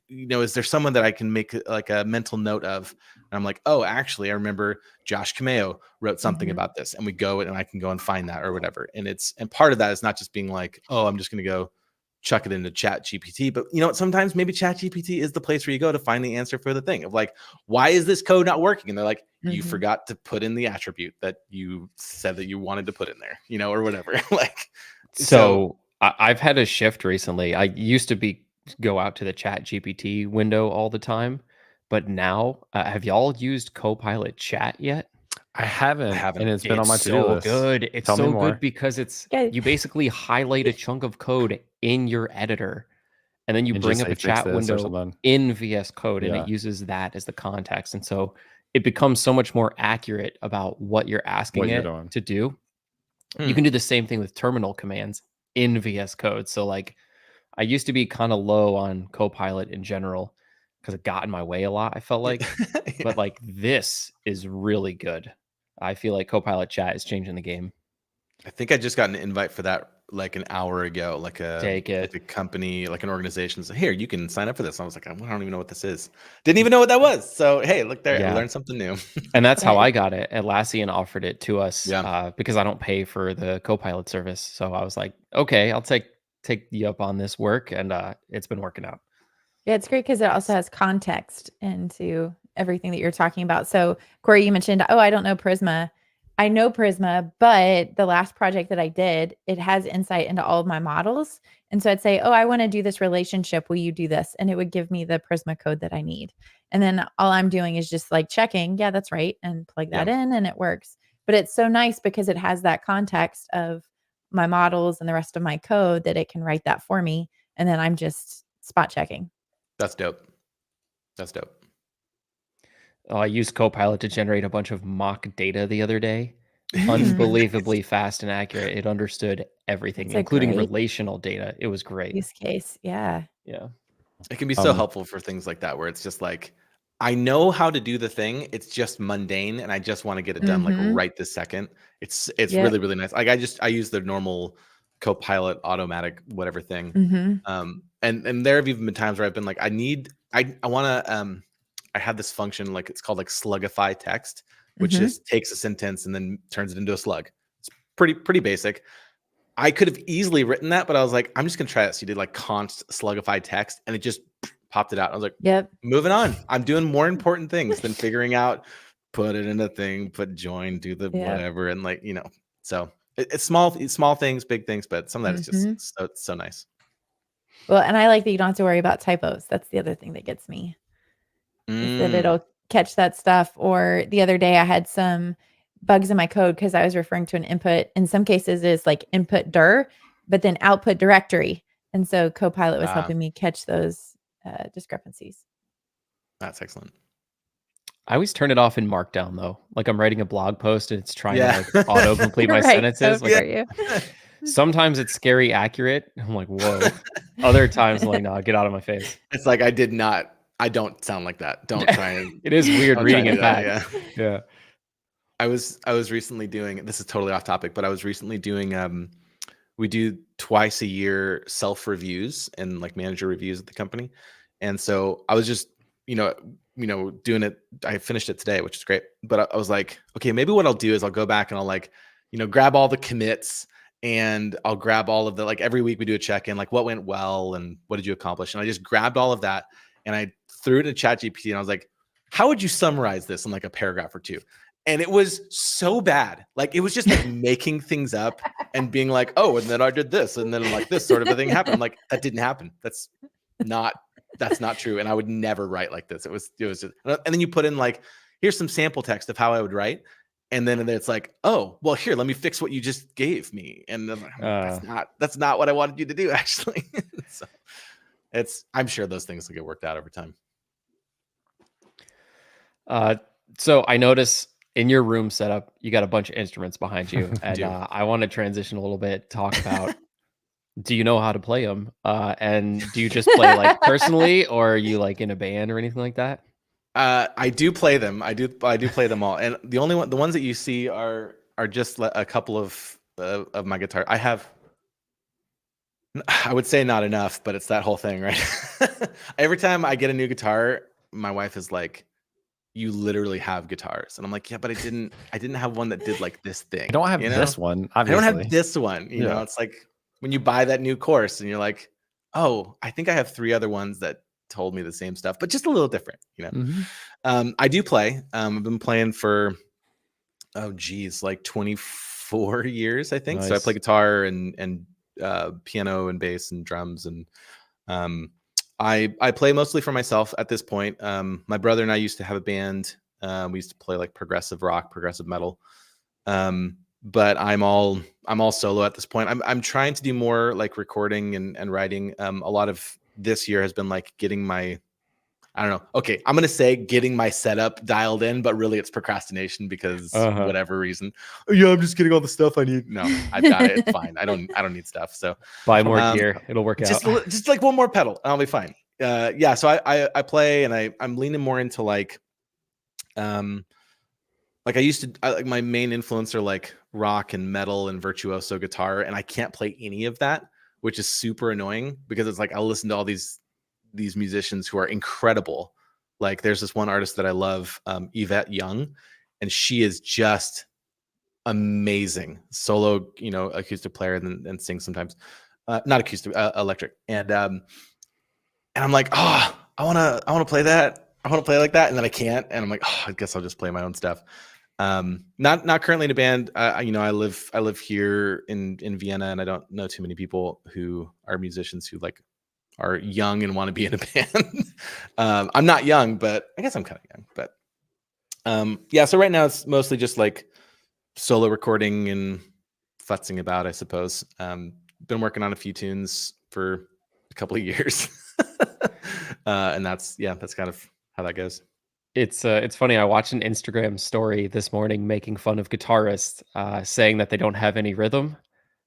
is there someone that I can make a mental note of? And I'm like, oh, actually, I remember Josh Cameo wrote something about this, and we go and I can go and find that or whatever. And part of that is not just being oh, I'm just going to go chuck it into Chat GPT, but sometimes maybe Chat GPT is the place where you go to find the answer for the thing of why is this code not working? And they're like, you forgot to put in the attribute that you said that you wanted to put in there, or whatever. So I've had a shift recently. I used to go out to the Chat GPT window all the time, but now have y'all used Copilot Chat yet? I haven't, haven't. and it's been on my It's to-do so list. good. It's Tell me so more. good because it's Yeah. you basically highlight a chunk of code in your editor, and then you And bring just up say, a "Fix chat this," or window something. in VS Code, and Yeah. it uses that as the context, and so it becomes so much more accurate about what you're asking What you're it doing. to do. You Hmm. can do the same thing with terminal commands in VS Code. So like I used to be kind of low on Copilot in general because it got in my way a lot, I felt like. Yeah. But like this is really good. I feel like Copilot chat is changing the game. I think I just got an invite for that like an hour ago, like Take it. a company, like an organization said, here, you can sign up for this. And I was like, I don't even know what this is. Didn't even know what that was. So hey, look there, I Yeah. learned something new. And that's how Yeah. I got it. Atlassian offered it to us Yeah. because I don't pay for the Copilot service. So I was like, okay, I'll take you up on this work, and it's been working out. Yeah, it's great because it also has context into everything that you're talking about. So, Corey, you mentioned, oh, I don't know Prisma. I know Prisma, but the last project that I did, it has insight into all of my models. And so I'd say, oh, I want to do this relationship. Will you do this? And it would give me the Prisma code that I need. And then all I'm doing is just like checking, yeah, that's right, and plug that in and it works. But it's so nice because it has that context of my models and the rest of my code that it can write that for me. And then I'm just spot checking. That's dope. That's dope. I used Copilot to generate a bunch of mock data the other day. Mm. Unbelievably fast and accurate. It understood everything, That's a including great relational data. It was great. use case. Yeah. Yeah. It can be so helpful for things like that, where it's just like, I know how to do the thing. It's just mundane, and I just want to get it done like Mhm. right this second. It's Yep. really, really nice. Like I use the normal Copilot automatic whatever thing. Mhm. And there have even been times where I've been like, I want to I have this function, like it's called like slugify text, which Mhm. just takes a sentence and then turns it into a slug. It's pretty basic. I could have easily written that, but I was like, I'm just gonna try it. So you did like const slugify text, and it just popped it out. I was like, Yep. moving on. I'm doing more important things than figuring out, put it in a thing, put join, do the Yep. whatever, and like, so it's small things, big things, but some of that is Mhm. just so nice. Well, and I like that you don't have to worry about typos. That's the other thing that gets me. Is that it'll catch that stuff. Or the other day I had some bugs in my code because I was referring to an input. In some cases it's like input dir, but then output directory. And so Copilot was helping me catch those discrepancies. That's excellent. I always turn it off in Markdown though. Like I'm writing a blog post and it's trying Yeah. to like auto complete my Right, sentences. so Like for you. sometimes it's scary accurate. I'm like, whoa. Other times I'm like, no, get out of my face. It's like I don't sound like that. Don't try and It is weird don't try reading and it do that, back. yeah. Yeah. I was recently doing, this is totally off topic, but I was recently doing we do twice a year self reviews and like manager reviews at the company. And so I was just, doing it. I finished it today, which is great. But I was like, okay, maybe what I'll do is I'll go back and I'll like, grab all the commits, and I'll grab all of the, like every week we do a check-in, like what went well and what did you accomplish? And I just grabbed all of that and I threw it in ChatGPT and I was like, how would you summarize this in like a paragraph or two? And it was so bad. Like it was just like making things up and being like, oh, and then I did this, and then like this sort of a thing happened. I'm like, that didn't happen. That's not true. And I would never write like this. It was just, and then you put in like, here's some sample text of how I would write. And then it's like, oh, well, here, let me fix what you just gave me. And then that's not what I wanted you to do, actually. So I'm sure those things will get worked out over time. So I notice in your room setup, you got a bunch of instruments behind you. And I want to transition a little bit, talk about, do you know how to play them? And do you just play like personally, or are you like in a band or anything like that? I do play them. I do play them all. And the ones that you see are just a couple of my guitar. I would say not enough, but it's that whole thing, right? Every time I get a new guitar, my wife is like, you literally have guitars. And I'm like, yeah, but I didn't have one that did like this thing. I don't have this one. I Obviously. don't have this one. You know, it's like when you buy that new course and you're like, oh, I think I have 3 other ones that told me the same stuff, but just a little different, I do play. I've been playing for, like 24 years, I think. Nice. So I play guitar and piano and bass and drums. And I play mostly for myself at this point. My brother and I used to have a band We used to play like progressive rock, progressive metal. But I'm all solo at this point. I'm trying to do more like recording and writing. A lot of this year has been like getting my, I don't know. Okay, I'm gonna say getting my setup dialed in, but really it's procrastination because whatever reason. Yeah, I'm just getting all the stuff I need. No, I've got it. It's fine. I don't need stuff. So Buy more gear. It'll work out. Just like one more pedal, and I'll be fine. Yeah. So I play, and I'm leaning more into like I used to, like my main influence are like rock and metal and virtuoso guitar, and I can't play any of that, which is super annoying because it's like I'll listen to all these musicians who are incredible. Like there's this one artist that I love, Yvette Young, and she is just amazing solo, acoustic player and sings sometimes, not acoustic, electric. And I'm like, oh, I want to play that. I want to play like that. And then I can't. And I'm like, oh, I guess I'll just play my own stuff. Not currently in a band. I live here in Vienna, and I don't know too many people who are musicians who like are young and want to be in a band. I'm not young, but I guess I'm kind of young. But yeah, so right now it's mostly just like solo recording and futzing about, I suppose. Been working on a few tunes for a couple of years. And that's kind of how that goes. It's funny. I watched an Instagram story this morning making fun of guitarists, saying that they don't have any rhythm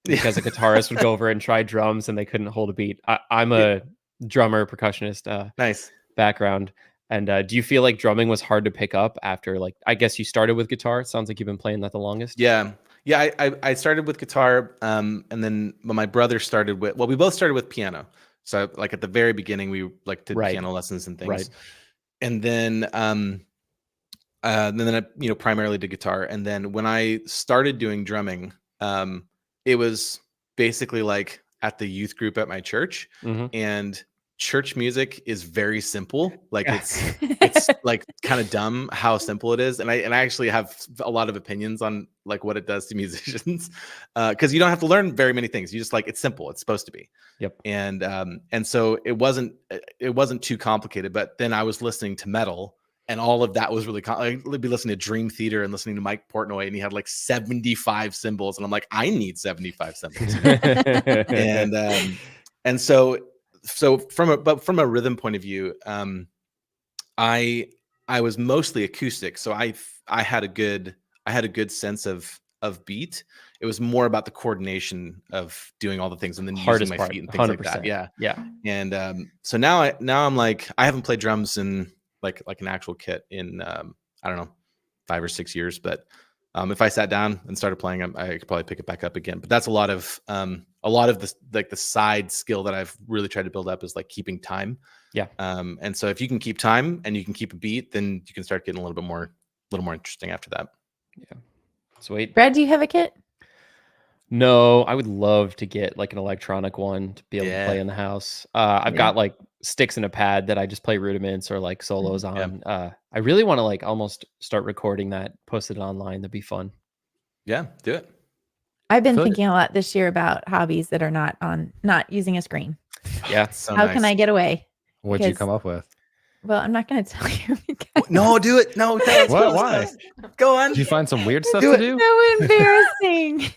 because a guitarist would go over and try drums and they couldn't hold a beat. I'm a drummer, percussionist, nice background. And do you feel like drumming was hard to pick up after, like, I guess you started with guitar? It sounds like you've been playing that the longest. Yeah. I started with guitar, and then my brother started with. Well, we both started with piano. So like at the very beginning, we like did piano lessons and things. Right. And then I, primarily did guitar. And then when I started doing drumming, it was basically like at the youth group at my church. And church music is very simple. Like it's like kind of dumb how simple it is. And I actually have a lot of opinions on like what it does to musicians. Cause you don't have to learn very many things. You just like, it's simple. It's supposed to be. Yep. And so it wasn't too complicated, but then I was listening to metal, and all of that was really I'd be listening to Dream Theater and listening to Mike Portnoy, and he had like 75 cymbals, and I'm like, I need 75 cymbals. And so from a rhythm point of view, I was mostly acoustic, so I had a good sense of beat. It was more about the coordination of doing all the things and then using my feet and things 100%. Like that. Yeah. And so now I'm like, I haven't played drums in like an actual kit in I don't know, 5 or 6 years. But if I sat down and started playing, I could probably pick it back up again. But that's a lot of the like the side skill that I've really tried to build up is like keeping time. Yeah. And so if you can keep time and you can keep a beat, then you can start getting a little more interesting after that. Yeah. Sweet. Brad, do you have a kit? No, I would love to get like an electronic one to be able to play in the house. I've got like sticks and a pad that I just play rudiments or like solos on. I really want to like almost start recording that, post it online. That'd be fun. Yeah, do it. I've been thinking a lot this year about hobbies that are not using a screen. Yeah. So How can I get away? What'd you come up with? Well, I'm not going to tell you. No, do it. No, what? Why? Go on. Did you find some weird stuff to do? So embarrassing.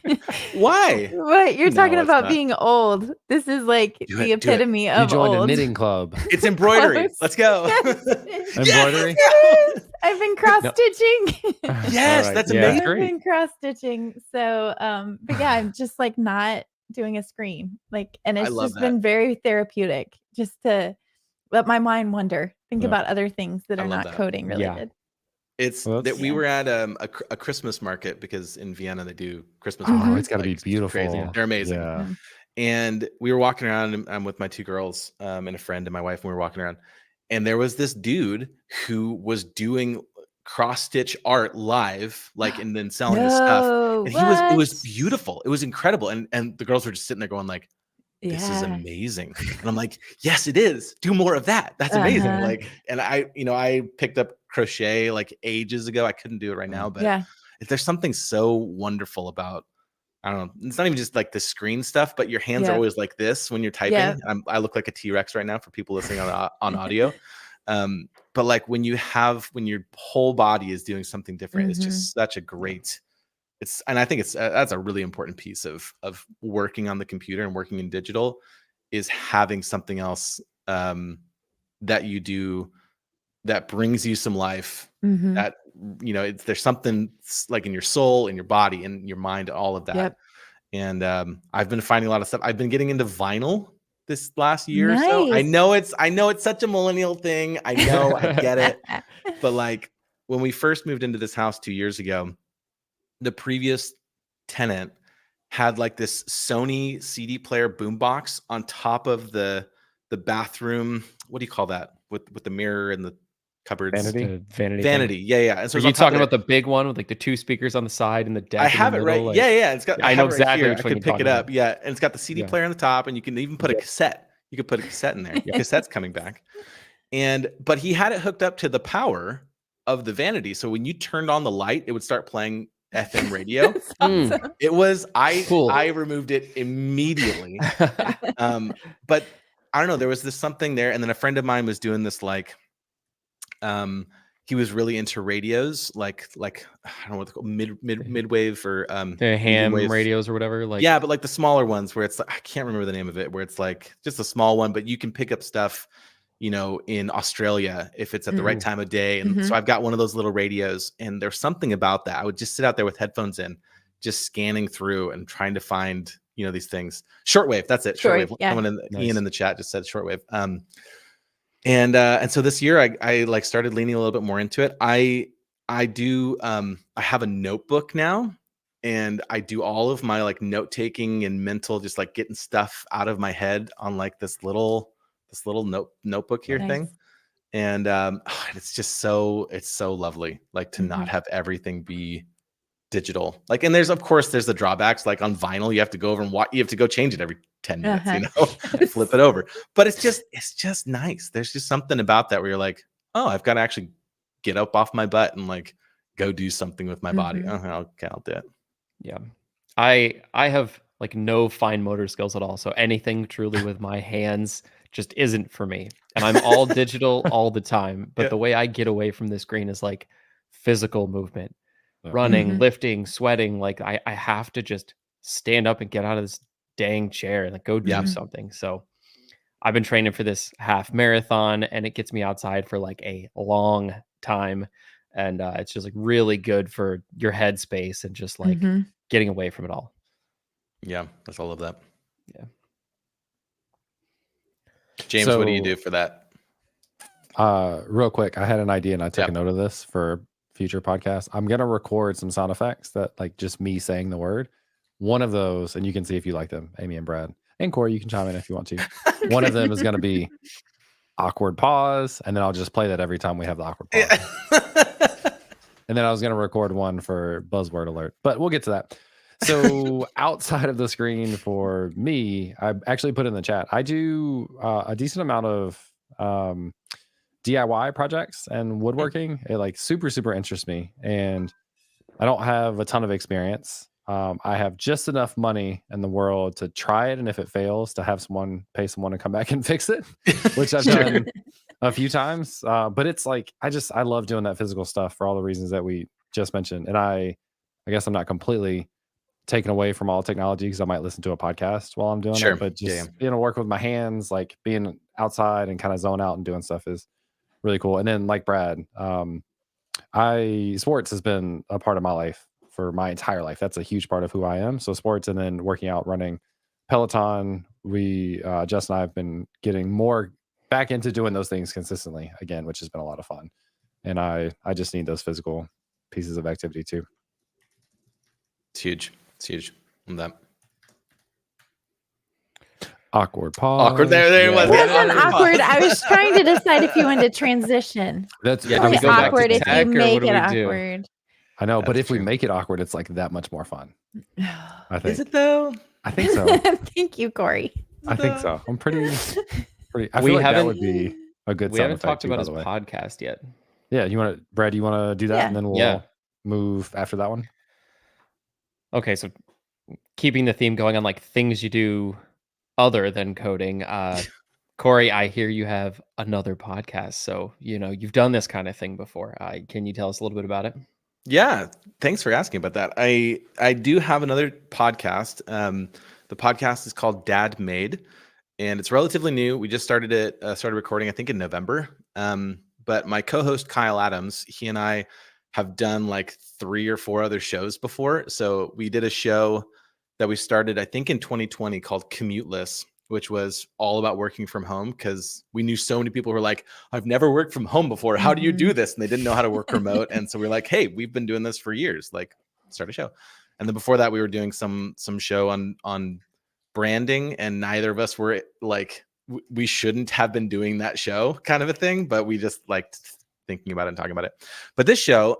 Why? What? You're talking about being old. This is like the epitome of old. You joined a knitting club. It's embroidery. Let's go. Embroidery? Yes, I've been cross-stitching. Yes, that's amazing. I've been cross-stitching. So, but yeah, I'm just like not doing a screen. Like, and it's just been very therapeutic just to let my mind wander. Think about other things that are not coding related. It's that we were at a Christmas market, because in Vienna they do Christmas Oh, markets. it's got to be beautiful. Crazy. They're amazing. Yeah. And we were walking around with my 2 girls and a friend and my wife, and we were walking around, and there was this dude who was doing cross-stitch art live, like, and then selling his stuff. And it was beautiful. It was incredible. And the girls were just sitting there going like, this is amazing. And I'm like, yes, it is. Do more of that. That's amazing. Like, and I picked up crochet like ages ago. I couldn't do it right now, but if there's something so wonderful about, I don't know, it's not even just like the screen stuff, but your hands are always like this when you're typing. I look like a T-Rex right now for people listening on audio. But like when your whole body is doing something different, it's Mhm. just such a great. And I think that's a really important piece of working on the computer and working in digital, is having something else that you do that brings you some life. Mhm. That there's something like in your soul, in your body, in your mind, all of that. Yep. And I've been finding a lot of stuff. I've been getting into vinyl this last year or so. I Nice. know it's such a millennial thing. I know, I get it. But like when we first moved into this house 2 years ago, the previous tenant had like this Sony CD player boombox on top of the bathroom. What do you call that? With the mirror and the cupboards. Vanity? The vanity. Vanity. Thing. Yeah. And so Are it's you on top talking of about the big one with like the 2 speakers on the side and the deck I in have the it middle? right. Like, Yeah. It's got. I know have it right exactly here. which I one could you're pick it talking up. about. Yeah, and it's got the CD Yeah. player on the top, and you can even put a cassette. You could put a cassette in there. Cassette's coming back. But he had it hooked up to the power of the vanity. So when you turned on the light, it would start playing FM radio. That's awesome. It was Cool. I removed it immediately. But I don't know, there was this something there, and then a friend of mine was doing this like he was really into radios, like I don't know what they're called, mid-wave or the medium ham wave radios or whatever. Like, yeah, but like the smaller ones where it's like, I can't remember the name of it, where it's like just a small one, but you can pick up stuff, in Australia if it's at the right time of day. And so I've got one of those little radios, and there's something about that. I would just sit out there with headphones in, just scanning through and trying to find, these things. Shortwave, that's it. Shortwave. Yeah. Someone Nice. Ian in the chat just said shortwave. And so this year I like started leaning a little bit more into it. I do I have a notebook now, and I do all of my like note taking and mental, just like getting stuff out of my head on like this little notebook here Nice. thing. And it's just it's so lovely, like to not have everything be digital. Like, and there's the drawbacks, like on vinyl, you have to go over and you have to go change it every 10 minutes, and flip it over. But it's just nice. There's just something about that where you're like, oh, I've got to actually get up off my butt and like go do something with my body. I'll do it. Yeah. I have like no fine motor skills at all. So anything truly with my hands just isn't for me. And I'm all digital all the time. But the way I get away from the screen is like physical movement, running, lifting, sweating. Like I have to just stand up and get out of this dang chair and like go do something. So I've been training for this half marathon, and it gets me outside for like a long time. And it's just like really good for your headspace and just like getting away from it all. Yeah, that's all of that. Yeah. James, what do you do for that? Real quick, I had an idea and I took a note of this for future podcasts. I'm gonna record some sound effects that like just me saying the word. One of those, and you can see if you like them, Amy and Brad. And Corey, you can chime in if you want to. One of them is gonna be awkward pause, and then I'll just play that every time we have the awkward pause. And then I was gonna record one for buzzword alert, but we'll get to that. So outside of the screen for me, I actually put in the chat, I do a decent amount of DIY projects and woodworking. It like super interests me, and I don't have a ton of experience. I have just enough money in the world to try it, and if it fails, to have pay someone to come back and fix it, which I've done a few times. But it's like I love doing that physical stuff for all the reasons that we just mentioned. And I guess I'm not completely taken away from all technology because I might listen to a podcast while I'm doing it. But just working with my hands, like being outside and kind of zone out and doing stuff is really cool. And then like Brad, sports has been a part of my life for my entire life. That's a huge part of who I am. So sports, and then working out, running, Peloton. Jess and I have been getting more back into doing those things consistently again, which has been a lot of fun. And I just need those physical pieces of activity too. It's huge. It's huge. On that. Awkward pause. Awkward. There it was. It wasn't awkward. I was trying to decide if you wanted to transition. That's really awkward if you make it awkward. I know, but if we make it awkward, it's like that much more fun. I think. Is it though? I think so. Thank you, Corey. I think so. I'm pretty. I feel like that would be a good. We haven't talked about his podcast yet. Yeah, Brad? You want to do that, and then we'll move after that one. Okay, so keeping the theme going on, like things you do other than coding. Corey, I hear you have another podcast, so you've done this kind of thing before. Can you tell us a little bit about it? Yeah, thanks for asking about that. I do have another podcast. The podcast is called Dad Made, and it's relatively new. We just started recording, I think, in November. But my co-host Kyle Adams, he and I have done like 3 or 4 other shows before. So we did a show that we started, I think, in 2020 called Commuteless, which was all about working from home, because we knew so many people who were like, I've never worked from home before. How do you do this? And they didn't know how to work remote. And so we're like, hey, we've been doing this for years. Like, start a show. And then before that, we were doing some show on branding, and neither of us were like, we shouldn't have been doing that show kind of a thing, but we just liked thinking about it and talking about it. But this show,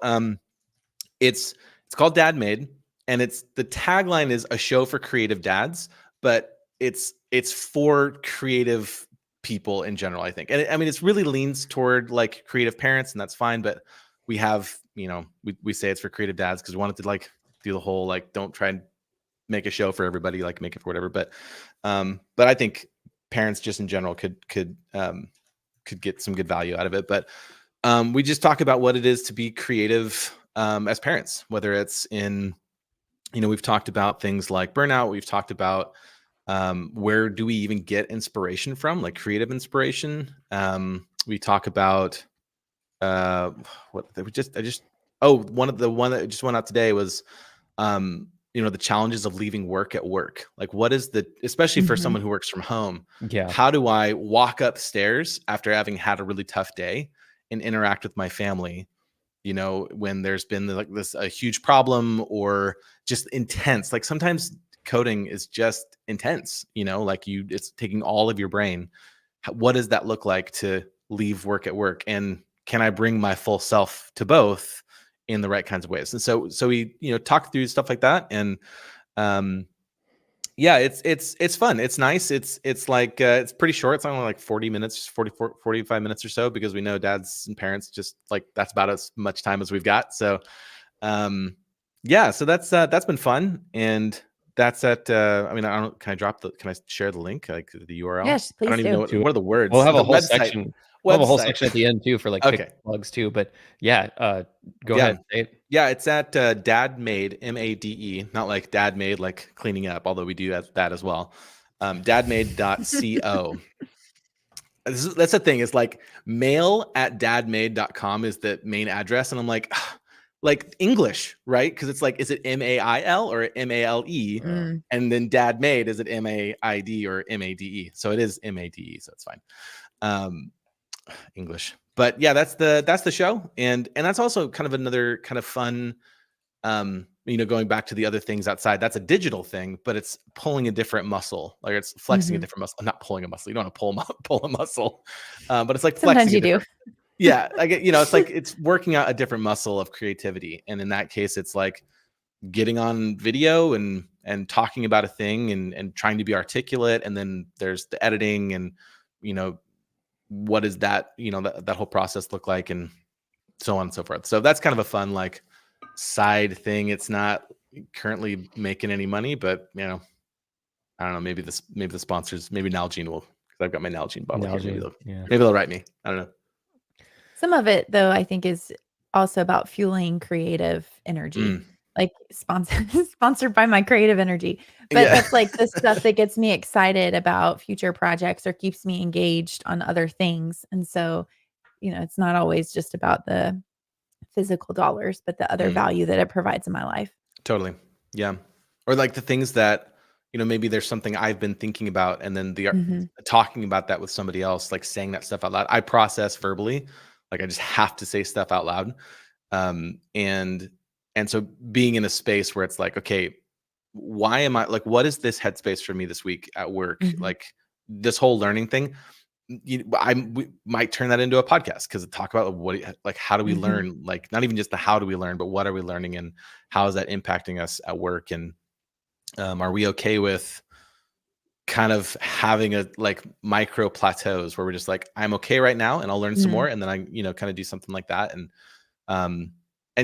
it's called Dad Made, and the tagline is a show for creative dads, but it's for creative people in general, I think. And I mean, it's really leans toward like creative parents, and that's fine. But we have, we say it's for creative dads because we wanted to like do the whole, like, don't try and make a show for everybody, like make it for whatever. But I think parents just in general could get some good value out of it. But we just talk about what it is to be creative as parents, whether it's in, we've talked about things like burnout. We've talked about where do we even get inspiration from, like creative inspiration. We talk about one that just went out today was the challenges of leaving work at work. Like, what is especially for someone who works from home, how do I walk upstairs after having had a really tough day and interact with my family, when there's been like a huge problem or just intense. Like sometimes coding is just intense, it's taking all of your brain. What does that look like to leave work at work? And can I bring my full self to both in the right kinds of ways? And so we, talk through stuff like that. And it's fun. It's nice. It's like, it's pretty short. It's only like 40 minutes, 45 minutes or so, because we know dads and parents just like, that's about as much time as we've got. So, so that's been fun. And that's at, can I share the link, like the URL? Yes, please I don't even know do. what are the words. We'll have The a whole website. section. We'll have a whole section at the end too for like Okay. quick plugs too. But go ahead. Say it. Yeah, it's at Dad Made, MADE, not like Dad Made, like cleaning up, although we do that as well. Dadmade.co. That's the thing, is like mail@dadmade.com is the main address. And I'm like English, right? Because it's like, is it MAIL or MALE? And then Dad Made, is it MAID or MADE? So it is MADE, so it's fine. English. But yeah, that's the show. And that's also kind of another kind of fun, going back to the other things outside. That's a digital thing, but it's pulling a different muscle. Like it's flexing a different muscle. Not pulling a muscle. You don't want to pull a muscle. But it's like Sometimes flexing. you do. Yeah. Like, it's like, it's working out a different muscle of creativity. And in that case, it's like getting on video and talking about a thing and trying to be articulate. And then there's the editing and, what does that, that whole process look like, and so on and so forth. So that's kind of a fun, like, side thing. It's not currently making any money, but I don't know, maybe the sponsors, maybe Nalgene will, because I've got my Nalgene bottle here. Maybe they'll write me. I don't know. Some of it, though, I think is also about fueling creative energy. Like sponsored by my creative energy. But that's like the stuff that gets me excited about future projects or keeps me engaged on other things. And so, it's not always just about the physical dollars, but the other value that it provides in my life. Totally. Yeah. Or like the things that, maybe there's something I've been thinking about, and then talking about that with somebody else, like saying that stuff out loud. I process verbally, like I just have to say stuff out loud. And so being in a space where it's like, okay, why am I like, what is this headspace for me this week at work? Like this whole learning thing, we might turn that into a podcast, because talk about how do we learn? Like not even just the how do we learn, but what are we learning and how is that impacting us at work? And are we okay with kind of having a like micro plateaus where we're just like, I'm okay right now and I'll learn some more, and then I kind of do something like that. And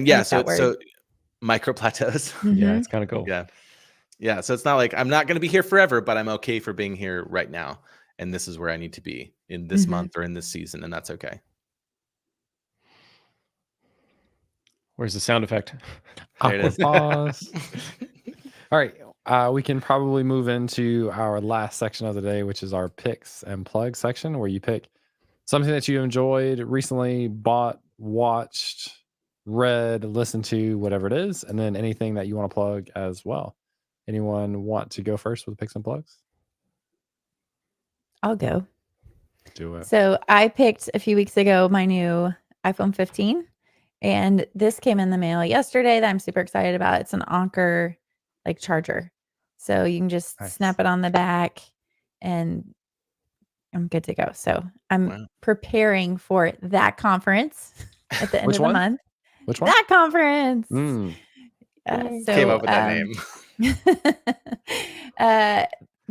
yeah, like so micro plateaus. Yeah, it's kind of cool. Yeah. So it's not like I'm not going to be here forever, but I'm okay for being here right now. and this is where I need to be in this Mhm. month or in this season, and that's okay. Where's the sound effect? There it Awkward is. pause. All right. We can probably move into our last section of the day, which is our picks and plugs section, where you pick something that you enjoyed recently, bought, watched, read, listened to, whatever it is, and then anything that you want to plug as well. Anyone want to go first with picks and plugs? I'll go. Do it. So I picked a few weeks ago my new iPhone 15, and this came in the mail yesterday that I'm super excited about. It's an Anker like charger. So you can just Nice. snap it on the back and I'm good to go. So I'm Wow. preparing for that conference at the end Which of one? the month. Which one? That conference. Mm. So, Came up with that name.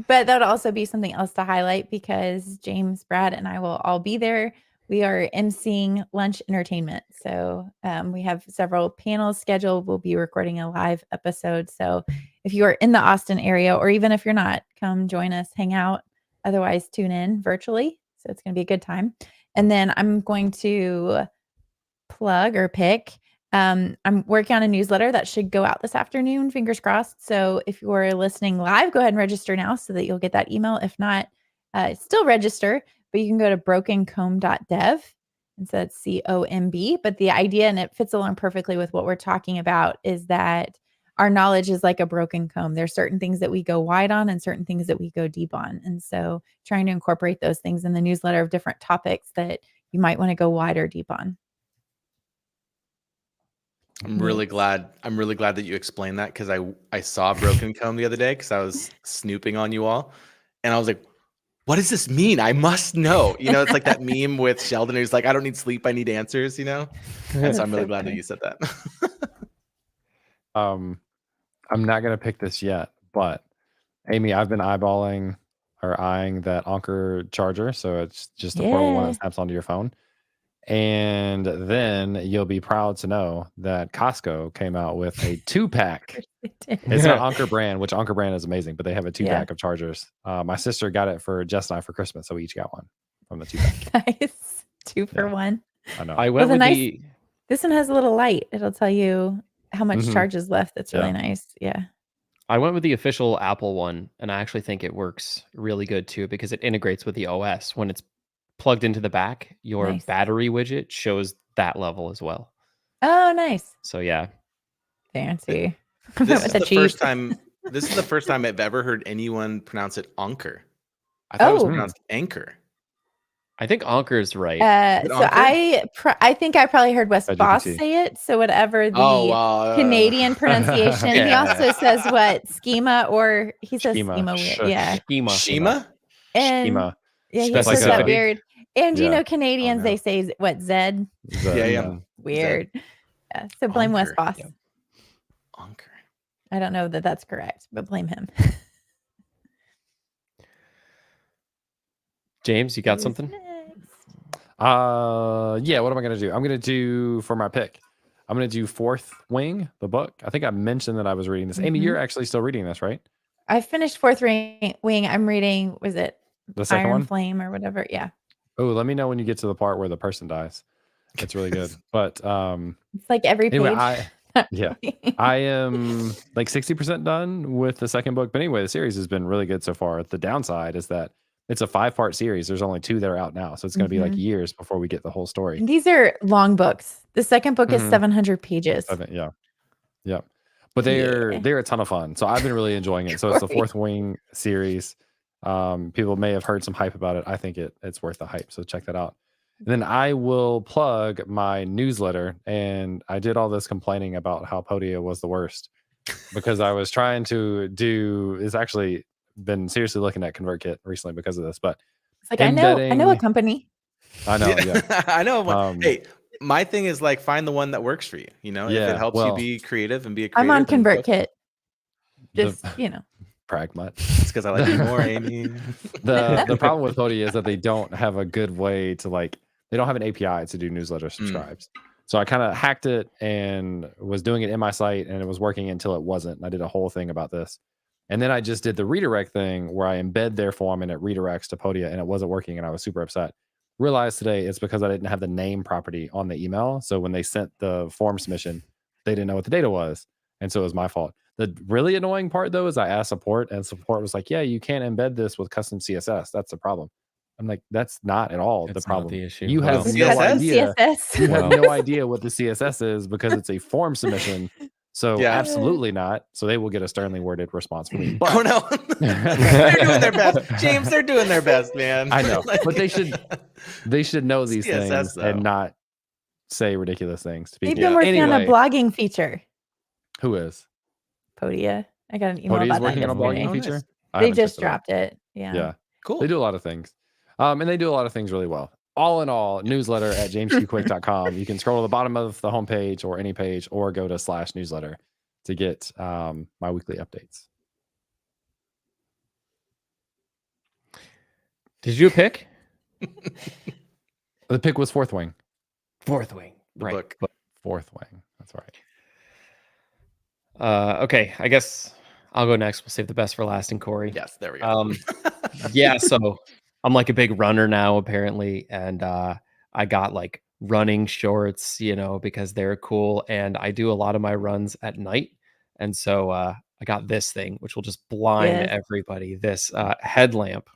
but that would also be something else to highlight because James, Brad, and I will all be there. We are emceeing lunch entertainment. So we have several panels scheduled. We'll be recording a live episode. So if you are in the Austin area, or even if you're not, come join us, hang out. Otherwise, tune in virtually. So it's going to be a good time. And then I'm going to plug or pick. I'm working on a newsletter that should go out this afternoon, fingers crossed. So if you're listening live, go ahead and register now so that you'll get that email. If not, still register, but you can go to brokencomb.dev. And so it's COMB. But the idea, and it fits along perfectly with what we're talking about, is that our knowledge is like a broken comb. There's certain things that we go wide on and certain things that we go deep on. And so trying to incorporate those things in the newsletter of different topics that you might want to go wide or deep on. I'm really glad that you explained that, because I saw Broken Comb the other day because I was snooping on you all, and I was like, what does this mean? I must know. It's like that meme with Sheldon who's like, I don't need sleep, I need answers, And so I'm That's really so glad that funny. you said that. I'm not gonna pick this yet, but Amy, I've been eyeing that Anker charger. So it's just a portable one Yeah. that snaps onto your phone. And then you'll be proud to know that Costco came out with a 2-pack. It's not Anker brand, which Anker brand is amazing, but they have a 2-pack of chargers. My sister got it for Jess and I for Christmas, so we each got one from the 2-pack. Nice. 2 for Yeah. 1. I know. I went the with nice- This one has a little light. It'll tell you how much Mhm. charge is left. That's really Yeah. nice. Yeah. I went with the official Apple one, and I actually think it works really good too because it integrates with the OS. When it's plugged into the back, your Nice. battery widget shows that level as well. Oh, nice. So yeah, Fancy. This With is the the first cheese. time. This is the first time I've ever heard anyone pronounce it Anker. I thought it was Oh. pronounced Anchor. I think Anker's right. Is it So Anker? I think I probably heard Wes ChatGPT. Boss say it. So whatever the Oh, wow. Canadian pronunciation. He Yeah. also says what? Schema, or he says Schema. schema weird. Yeah. Schema. Shima? And Schema. yeah, he That's says like that a- weird. And you Yeah. know, Canadians, no. they say what, Zed? Yeah. Weird. Yeah. So blame Wes Anker. Boss. Yeah. Anker. I don't know that that's correct, but blame him. James, you got Who's something? next? Yeah, what am I gonna do? I'm gonna do for my pick. I'm gonna do Fourth Wing, the book. I think I mentioned that I was reading this. Amy, Mhm. you're actually still reading this, right? I finished Fourth Wing. I'm reading, was it The second Iron one? Flame or whatever? Yeah. Oh, let me know when you get to the part where the person dies. It's really good. But It's like every page. anyway, I am like 60% done with the second book. But anyway, the series has been really good so far. The downside is that it's a 5-part series. There's only 2 that are out now. So it's going to be like Mhm. years before we get the whole story. These are long books. The second book is Mhm. 700 pages. Yeah. But they're a ton of fun. So I've been really enjoying it. So it's the Great. Fourth Wing series. People may have heard some hype about it. I think it's worth the hype. So check that out. And then I will plug my newsletter. And I did all this complaining about how Podia was the worst because I was trying to do. It's actually been seriously looking at ConvertKit recently because of this. But It's like, I know a embedding- company. I know, yeah. I know. Hey, Um, my thing is like find the one that works for you. If Yeah, it helps well- you be creative and be a creative. I'm on then go- ConvertKit. The- Just, Pragmat. It's because I like you more, Amy. The problem with Podia is that they don't have a good way to they don't have an API to do newsletter subscribes. So I kind of hacked it and was doing it in my site and it was working until it wasn't. And I did a whole thing about this. And then I just did the redirect thing where I embed their form and it redirects to Podia, and it wasn't working, and I was super upset. Realized today it's because I didn't have the name property on the email. So when they sent the form submission, they didn't know what the data was. And so it was my fault. The really annoying part, though, is I asked support, and support was like, yeah, you can't embed this with custom CSS. That's the problem. I'm like, that's not at all the That's problem. not the issue. You have Wow. no CSS? idea. CSS. You have Wow. no idea what the CSS is because it's a form submission. So Yeah. absolutely not. So they will get a sternly worded response from me. But Oh no, they're doing their best, James. They're doing their best, man. I know, Like- but they should know these CSS things though. and not say ridiculous things to They've people. been working on a Anyway, blogging feature. who is? Podia. I got an email Podia's about that working on a blogging yesterday. Oh, nice. feature. I They haven't just checked it out. dropped it. Yeah. Yeah, Cool. they do a lot of things. And they do a lot of things really well. All in all, newsletter at jamesqquick.com. You can scroll to the bottom of the homepage or any page, or go to /newsletter to get my weekly updates. Did you pick The pick was Fourth Wing. Fourth Wing? The Right. book. Fourth Wing. That's right. Okay, I guess I'll go next. We'll save the best for last, and Corey. Yes, there we go. Yeah, so I'm like a big runner now, apparently, and I got like running shorts, because they're cool, and I do a lot of my runs at night, and so I got this thing, which will just blind Yes. everybody. This headlamp.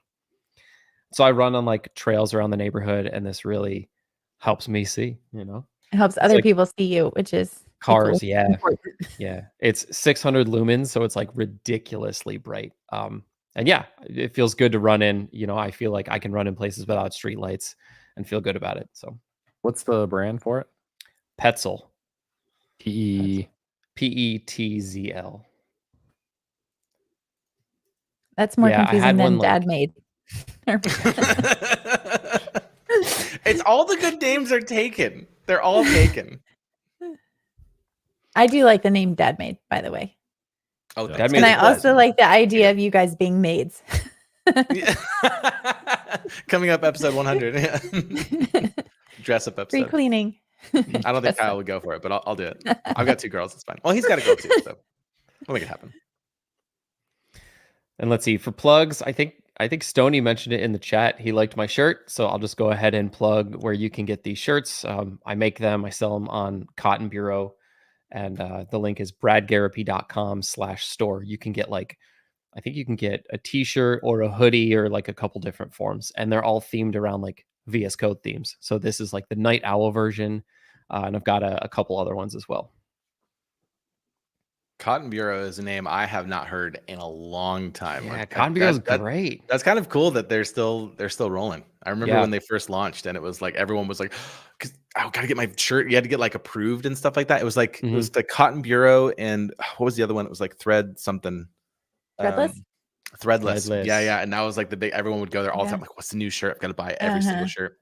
So I run on like trails around the neighborhood, and this really helps me see. It helps other like people see you, which is Cars, equally yeah. important. Yeah, it's 600 lumens, so it's like ridiculously bright. And yeah, it feels good to run in. I feel like I can run in places without street lights and feel good about it. So What's the brand for it? Petzl, PE. Petzl. That's more Yeah, I confusing had than one, like- Dad made. It's all the good names are taken. They're all taken. I do like the name Dad made, by the way. Oh, Yeah. thanks. And And I It also was. like the idea of you guys being maids. Yeah. Coming up, episode 100. Yeah. Dress up Free episode. cleaning. I don't think Kyle would go for it, but I'll do it. I've got 2 girls. It's fine. Well, he's got a girl too, so I'll make it happen. And let's see, for plugs, I think Stoney mentioned it in the chat. He liked my shirt, so I'll just go ahead and plug where you can get these shirts. I make them, I sell them on Cotton Bureau, and the link is bradgarropy.com/store. You can get I think you can get a t-shirt or a hoodie or like a couple different forms, and they're all themed around like VS Code themes. So this is like the Night Owl version, and I've got a couple other ones as well. Cotton Bureau is a name I have not heard in a long time. Yeah, Like, Cotton Bureau is that- great. That's kind of cool that they're still rolling. I remember Yeah. when they first launched, and it was like everyone was like, "Cause I gotta get my shirt." You had to get like approved and stuff like that. It was like it was the Cotton Bureau, and what was the other one? It was like Thread something. Threadless? Threadless. Threadless. Yeah. And that was like the big. Everyone would go there all the Yeah. time. Like, what's the new shirt? I've got to buy every single shirt.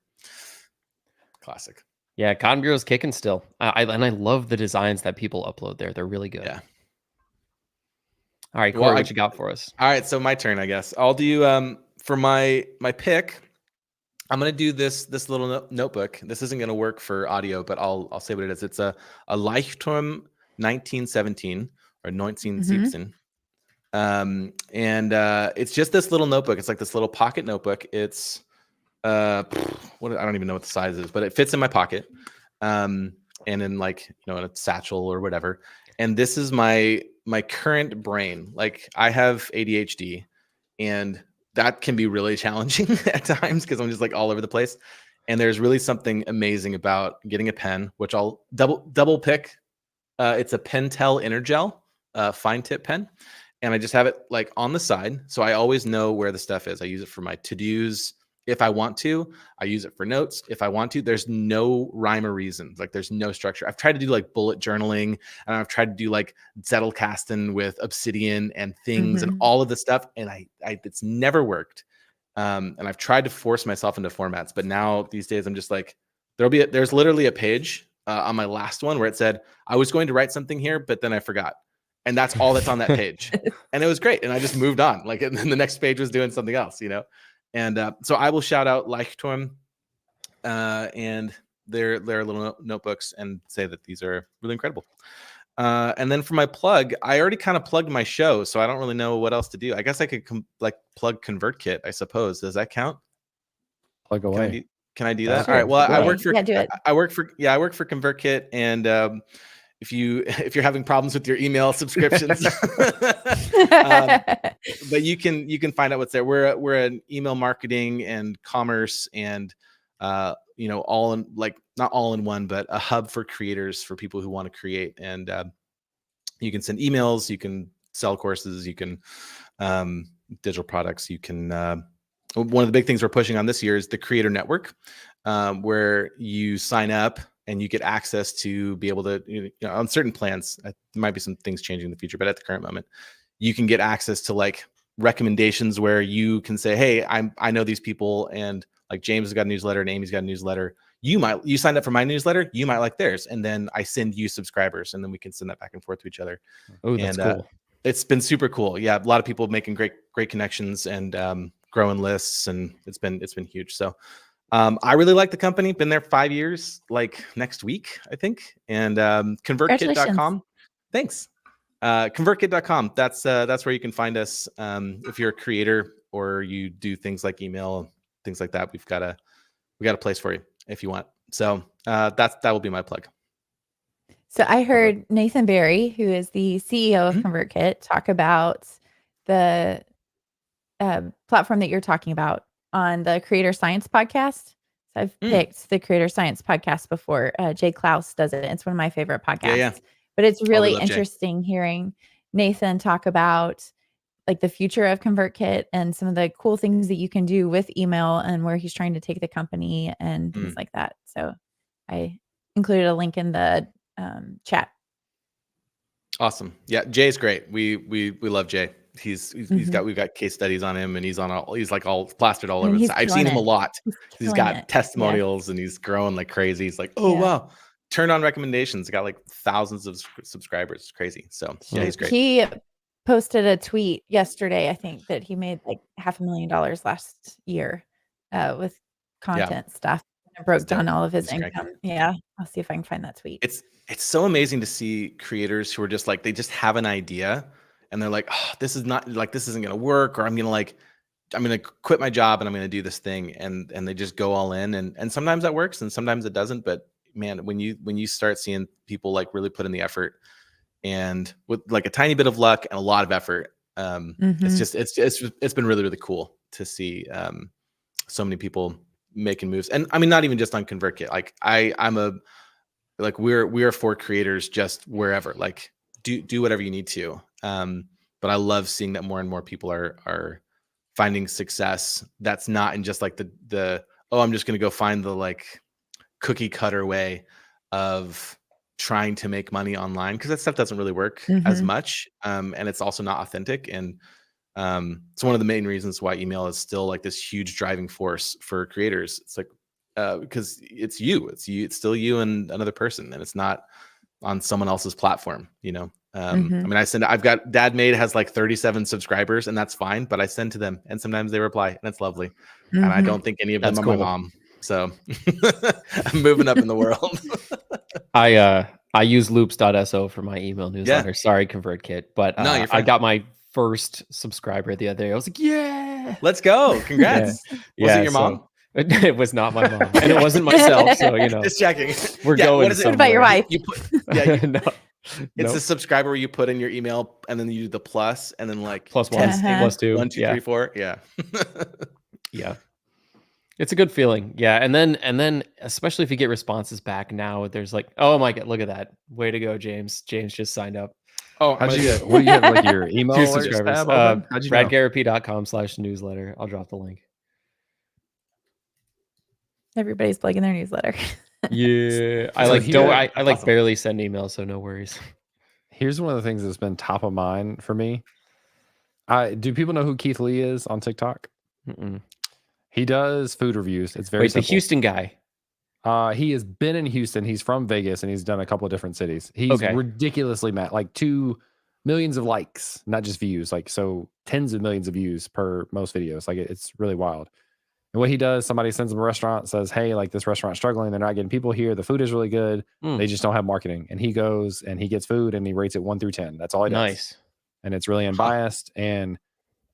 Classic. Yeah, Cotton Bureau's kicking still. And I love the designs that people upload there. They're really good. Yeah. All right, Well, Corey, what you got for us? All right, so my turn, I guess. I'll do for my pick. I'm gonna do this little notebook. This isn't gonna work for audio, but I'll say what it is. It's a Leuchtturm 1917 or 1917. And it's just this little notebook. It's like this little pocket notebook. It's I don't even know what the size is, but it fits in my pocket. And in in a satchel or whatever. And this is my current brain. Like, I have ADHD, and that can be really challenging at times because I'm just like all over the place. And there's really something amazing about getting a pen, which I'll double pick. It's a Pentel Intergel fine tip pen, and I just have it like on the side, so I always know where the stuff is. I use it for my to-dos. If I want to, I use it for notes. If I want to, there's no rhyme or reason. Like, there's no structure. I've tried to do like bullet journaling, and I've tried to do like Zettelkasten with Obsidian and things and all of the stuff, and it's never worked. And I've tried to force myself into formats, but now these days I'm just like, there's literally a page on my last one where it said I was going to write something here, but then I forgot, and that's all that's on that page. And it was great, and I just moved on. Like, and then the next page was doing something else, And so I will shout out Leuchtturm and their little notebooks and say that these are really incredible. And then for my plug, I already kind of plugged my show, so I don't really know what else to do. I guess I could plug ConvertKit, I suppose. Does that count? Plug away. Can I do Yeah, that? sure. All right. Well, Go I ahead. work for Yeah, do it. I work for ConvertKit, and if you're having problems with your email subscriptions, but you can find out what's there. We're an email marketing and commerce and all in, like, not all in one, but a hub for creators, for people who want to create. And you can send emails, you can sell courses, you can digital products, you can one of the big things we're pushing on this year is the Creator Network, where you sign up and you get access to be able to, on certain plans, there might be some things changing in the future, but at the current moment, you can get access to like recommendations where you can say, hey, I know these people, and like James has got a newsletter and Amy's got a newsletter. You signed up for my newsletter, you might like theirs. And then I send you subscribers, and then we can send that back and forth to each other. Oh, that's cool. It's been super cool. Yeah. A lot of people making great connections and growing lists, and it's been huge. So I really like the company. Been there 5 years, like next week, I think. And convertkit.com. Thanks. Convertkit.com. That's where you can find us. If you're a creator or you do things like email, things like that, we got a place for you if you want. So that will be my plug. So I heard Nathan Barry, who is the CEO of ConvertKit, talk about the platform that you're talking about on the Creator Science podcast. So I've picked the Creator Science podcast before. Jay Klaus does it. It's one of my favorite podcasts. Yeah. But it's really love interesting hearing Nathan talk about like the future of ConvertKit and some of the cool things that you can do with email and where he's trying to take the company and things like that. So I included a link in the chat. Awesome. Yeah, Jay's great. We love Jay. We've got case studies on him, and he's like all plastered all over. I've seen him a lot. He's got testimonials, and he's growing like crazy. He's like, wow, turned on recommendations. Got like thousands of subscribers. It's crazy. So yeah, he's great. He posted a tweet yesterday, I think, that he made like $500,000 last year with content stuff. And broke down all of his income. Yeah, I'll see if I can find that tweet. It's so amazing to see creators who are just like, they just have an idea and they're like, oh, this isn't going to work, or I'm going to quit my job and I'm going to do this thing. And they just go all in. And sometimes that works and sometimes it doesn't. But man, when you start seeing people like really put in the effort, and with like a tiny bit of luck and a lot of effort, it's been really, really cool to see so many people making moves. And I mean, not even just on ConvertKit. Like we are for creators just wherever, like do whatever you need to. But I love seeing that more and more people are finding success. That's not in just like the I'm just going to go find the like cookie cutter way of trying to make money online, because that stuff doesn't really work as much. And it's also not authentic. And it's one of the main reasons why email is still like this huge driving force for creators. It's like, because it's still you and another person, and it's not on someone else's platform, I mean, I've got DadMade has like 37 subscribers, and that's fine, but I send to them and sometimes they reply, and it's lovely. And I don't think any of them are my mom. So I'm moving up in the world. I use loops.so for my email newsletter. Yeah. Sorry, ConvertKit, but No, I got my first subscriber the other day. I was like, yeah, let's go. Congrats. Was it your mom? It was not my mom, and it wasn't myself. So just checking. We're going. What about your wife? No. It's a subscriber where you put in your email and then you do the plus and then like +1, +2, 1, 2, 3, 4. Yeah. Yeah. It's a good feeling. Yeah. And then especially if you get responses back now, there's like, oh my God, look at that. Way to go, James. James just signed up. Oh, what do you have, like your email? 2 subscribers. bradgarropy.com/newsletter. I'll drop the link. Everybody's plugging their newsletter. Yeah. I barely send emails, so no worries. Here's one of the things that's been top of mind for me. Do people know who Keith Lee is on TikTok? Mm-mm. He does food reviews. It's very simple. The Houston guy. He has been in Houston. He's from Vegas, and he's done a couple of different cities. He's ridiculously mad, like 2 millions of likes, not just views. Like, so tens of millions of views per most videos. Like, it's really wild. And what he does, somebody sends him a restaurant, says, hey, like this restaurant's struggling. They're not getting people here. The food is really good. Mm. They just don't have marketing. And he goes and he gets food and he rates it 1 through 10. That's all he does. Nice. And it's really unbiased. And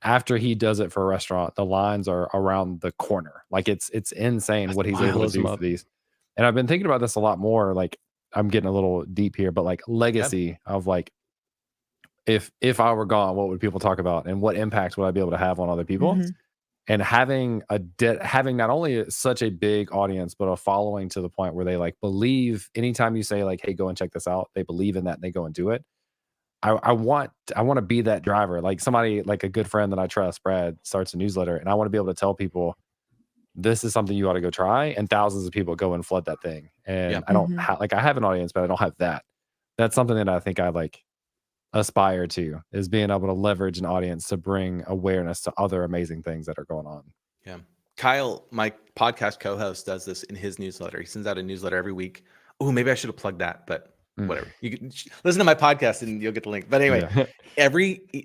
after he does it for a restaurant, the lines are around the corner. Like it's insane what he's able to do for these. And I've been thinking about this a lot more. Like I'm getting a little deep here, but like legacy of like, if I were gone, what would people talk about and what impact would I be able to have on other people? Mhm. And having having not only such a big audience, but a following to the point where they like believe anytime you say like, hey, go and check this out, they believe in that and they go and do it. I want to be that driver. Like somebody, like a good friend that I trust, Brad, starts a newsletter, and I want to be able to tell people this is something you ought to go try, and thousands of people go and flood that thing. And I don't like I have an audience, but I don't have that. That's something that I think I like aspire to, is being able to leverage an audience to bring awareness to other amazing things that are going on. Yeah. Kyle, my podcast co-host, does this in his newsletter. He sends out a newsletter every week. Oh, maybe I should have plugged that, but whatever. You can listen to my podcast and you'll get the link. But anyway,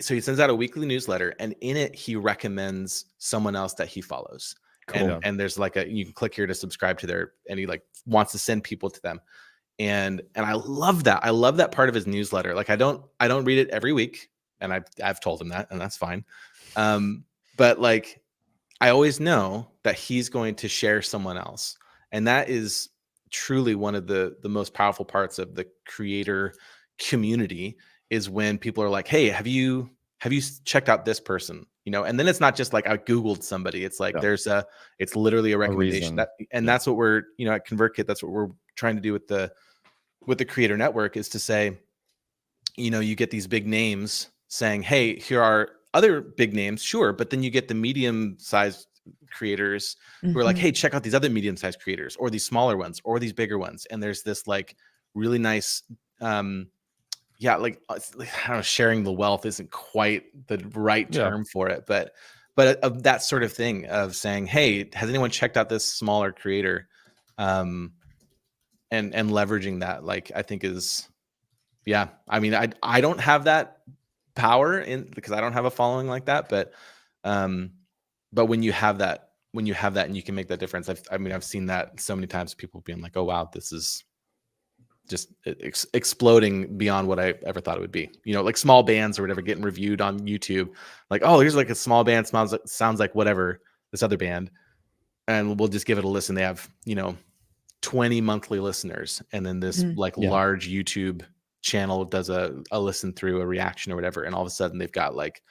so he sends out a weekly newsletter, and in it he recommends someone else that he follows. Cool. And there's like you can click here to subscribe to their, and he like wants to send people to them. And I love that. I love that part of his newsletter. Like I don't read it every week, and I've told him that, and that's fine. But like I always know that he's going to share someone else, and that is truly one of the most powerful parts of the creator community, is when people are like, hey, have you checked out this person? You know, and then it's not just like I Googled somebody. It's like it's literally a recommendation. That's what we're, you know, at ConvertKit, that's what we're trying to do with the creator network, is to say, you know, you get these big names saying, hey, here are other big names, sure, but then you get the medium-sized creators who are like, hey, check out these other medium-sized creators, or these smaller ones, or these bigger ones. And there's this like really nice like I don't know, sharing the wealth isn't quite the right term for it, but of that sort of thing, of saying, hey, has anyone checked out this smaller creator? And leveraging that, like, I think is, I mean, I don't have that power because I don't have a following like that, but when you have that and you can make that difference, I've seen that so many times, people being like, oh wow, this is just exploding beyond what I ever thought it would be. You know, like small bands or whatever getting reviewed on YouTube, like, oh, here's like a small band, sounds like whatever, this other band, and we'll just give it a listen. They have, you know, 20 monthly listeners, and then this large YouTube channel does a listen through, a reaction or whatever, and all of a sudden they've got like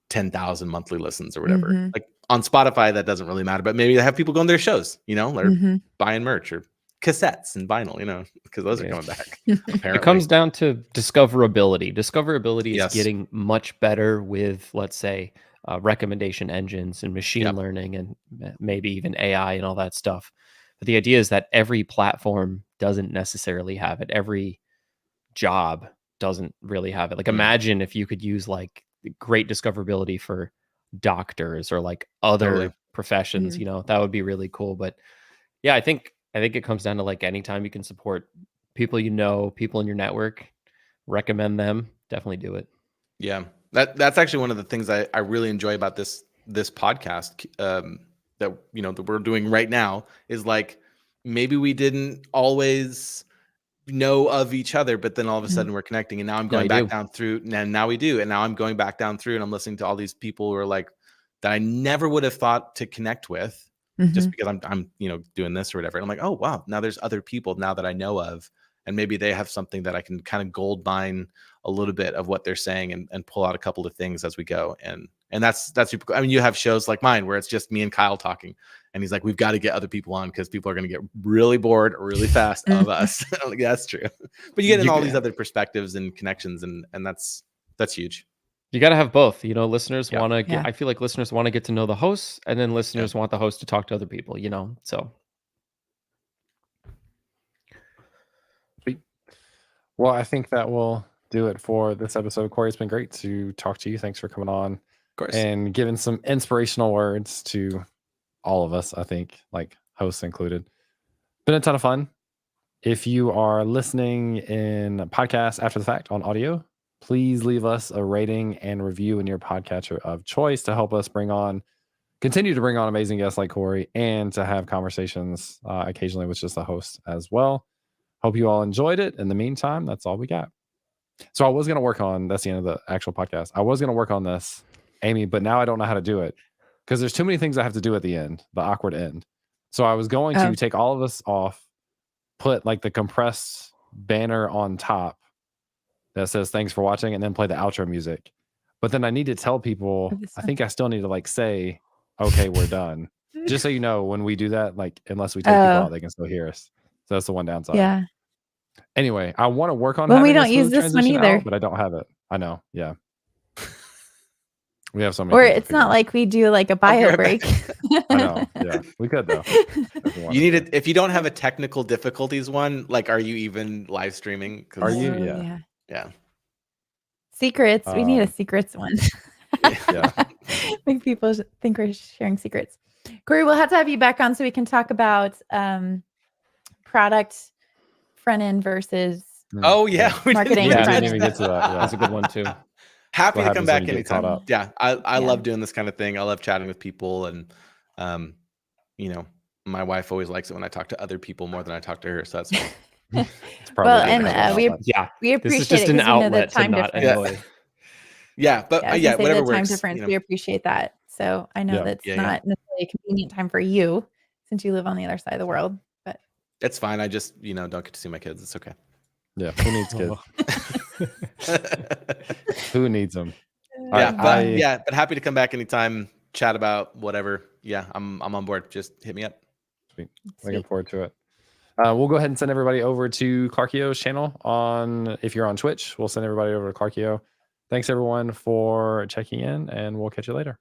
10,000 monthly listens or whatever. Like on Spotify, that doesn't really matter, but maybe they have people going to their shows, you know, or buying merch or cassettes and vinyl, you know, because those are coming back. It comes down to discoverability. Discoverability is getting much better with, let's say, recommendation engines and machine learning and maybe even AI and all that stuff. But the idea is that every platform doesn't necessarily have it. Every job doesn't really have it. Like imagine if you could use like great discoverability for doctors or like other professions, you know, that would be really cool. But yeah, I think it comes down to like anytime you can support people, you know, people in your network, recommend them, definitely do it. Yeah. That's actually one of the things I really enjoy about this podcast that, you know, that we're doing right now, is like, maybe we didn't always know of each other, but then all of a sudden we're connecting, and now I'm going back down through, and now we do. And now I'm going back down through and I'm listening to all these people who are like, that I never would have thought to connect with, just because I'm, you know, doing this or whatever. And I'm like, oh wow, now there's other people now that I know of, and maybe they have something that I can kind of gold mine a little bit of what they're saying and pull out a couple of things as we go. And that's super cool. I mean, you have shows like mine where it's just me and Kyle talking, and he's like, we've got to get other people on because people are going to get really bored really fast of us. Like, that's true. But you get in all these other perspectives and connections, and that's huge. You got to have both. You know, listeners want to get, I feel like listeners want to get to know the hosts, and then listeners want the host to talk to other people, you know, so. Well, I think that will do it for this episode. Corey, it's been great to talk to you. Thanks for coming on, of course, and giving some inspirational words to all of us, I think, like hosts included. Been a ton of fun. If you are listening in podcast after the fact on audio, please leave us a rating and review in your podcatcher of choice to help us bring on continue to bring on amazing guests like Corey and to have conversations occasionally with just the host as well. Hope you all enjoyed it. In the meantime, that's all we got. So I was going to work on, that's the end of the actual podcast. I was going to work on this, Amy, but now I don't know how to do it because there's too many things I have to do at the end, the awkward end. So I was going to take all of this off, put like the compressed banner on top that says thanks for watching, and then play the outro music. But then I need to tell people, I think I still need to like say, okay, we're done. Just so you know, when we do that, like unless we take people out, they can still hear us. So that's the one downside. Yeah. Anyway, I want to work on Well, we having don't a use smooth this one transition either. out, but I don't have it. I know. Yeah. We have so many. Or things to it's figure not out. like we do like a I'll be bio right break. back. I know. Yeah, we could though. You need it if you don't have a technical difficulties one. Like, are you even live streaming? 'Cause- Are you? Oh, Yeah. Yeah. Secrets. We need a Um, secrets one. Yeah. Make people think we're sharing secrets. Corey, we'll have to have you back on so we can talk about product front end versus Oh yeah. we Marketing. Yeah, I Yeah. didn't even get to that. Yeah. That's a good one too. Happy What to come happens when back you get caught anytime. up. Yeah, I Yeah. love doing this kind of thing. I love chatting with people, and you know, my wife always likes it when I talk to other people more than I talk to her. So that's fine. It's probably Well, good and to have we an outlet. Yeah. we This is appreciate just it an 'cause we know the outlet to time not difference. annoy. Yeah, but Yeah, I was yeah, gonna say whatever the time works. difference. You know. We appreciate that. So I know Yeah. that's Yeah, not necessarily a convenient time for you since you live on the other side of the world. But It's fine. I just don't get to see my kids. It's okay. Yeah. Who needs kids? Oh. Who needs them? Yeah, Alright, but happy to come back anytime. Chat about whatever. Yeah, I'm on board. Just hit me up. Looking sweet. forward to it. We'll go ahead and send everybody over to Clarkio's channel if you're on Twitch. We'll send everybody over to Clarkio. Thanks everyone for checking in, and we'll catch you later.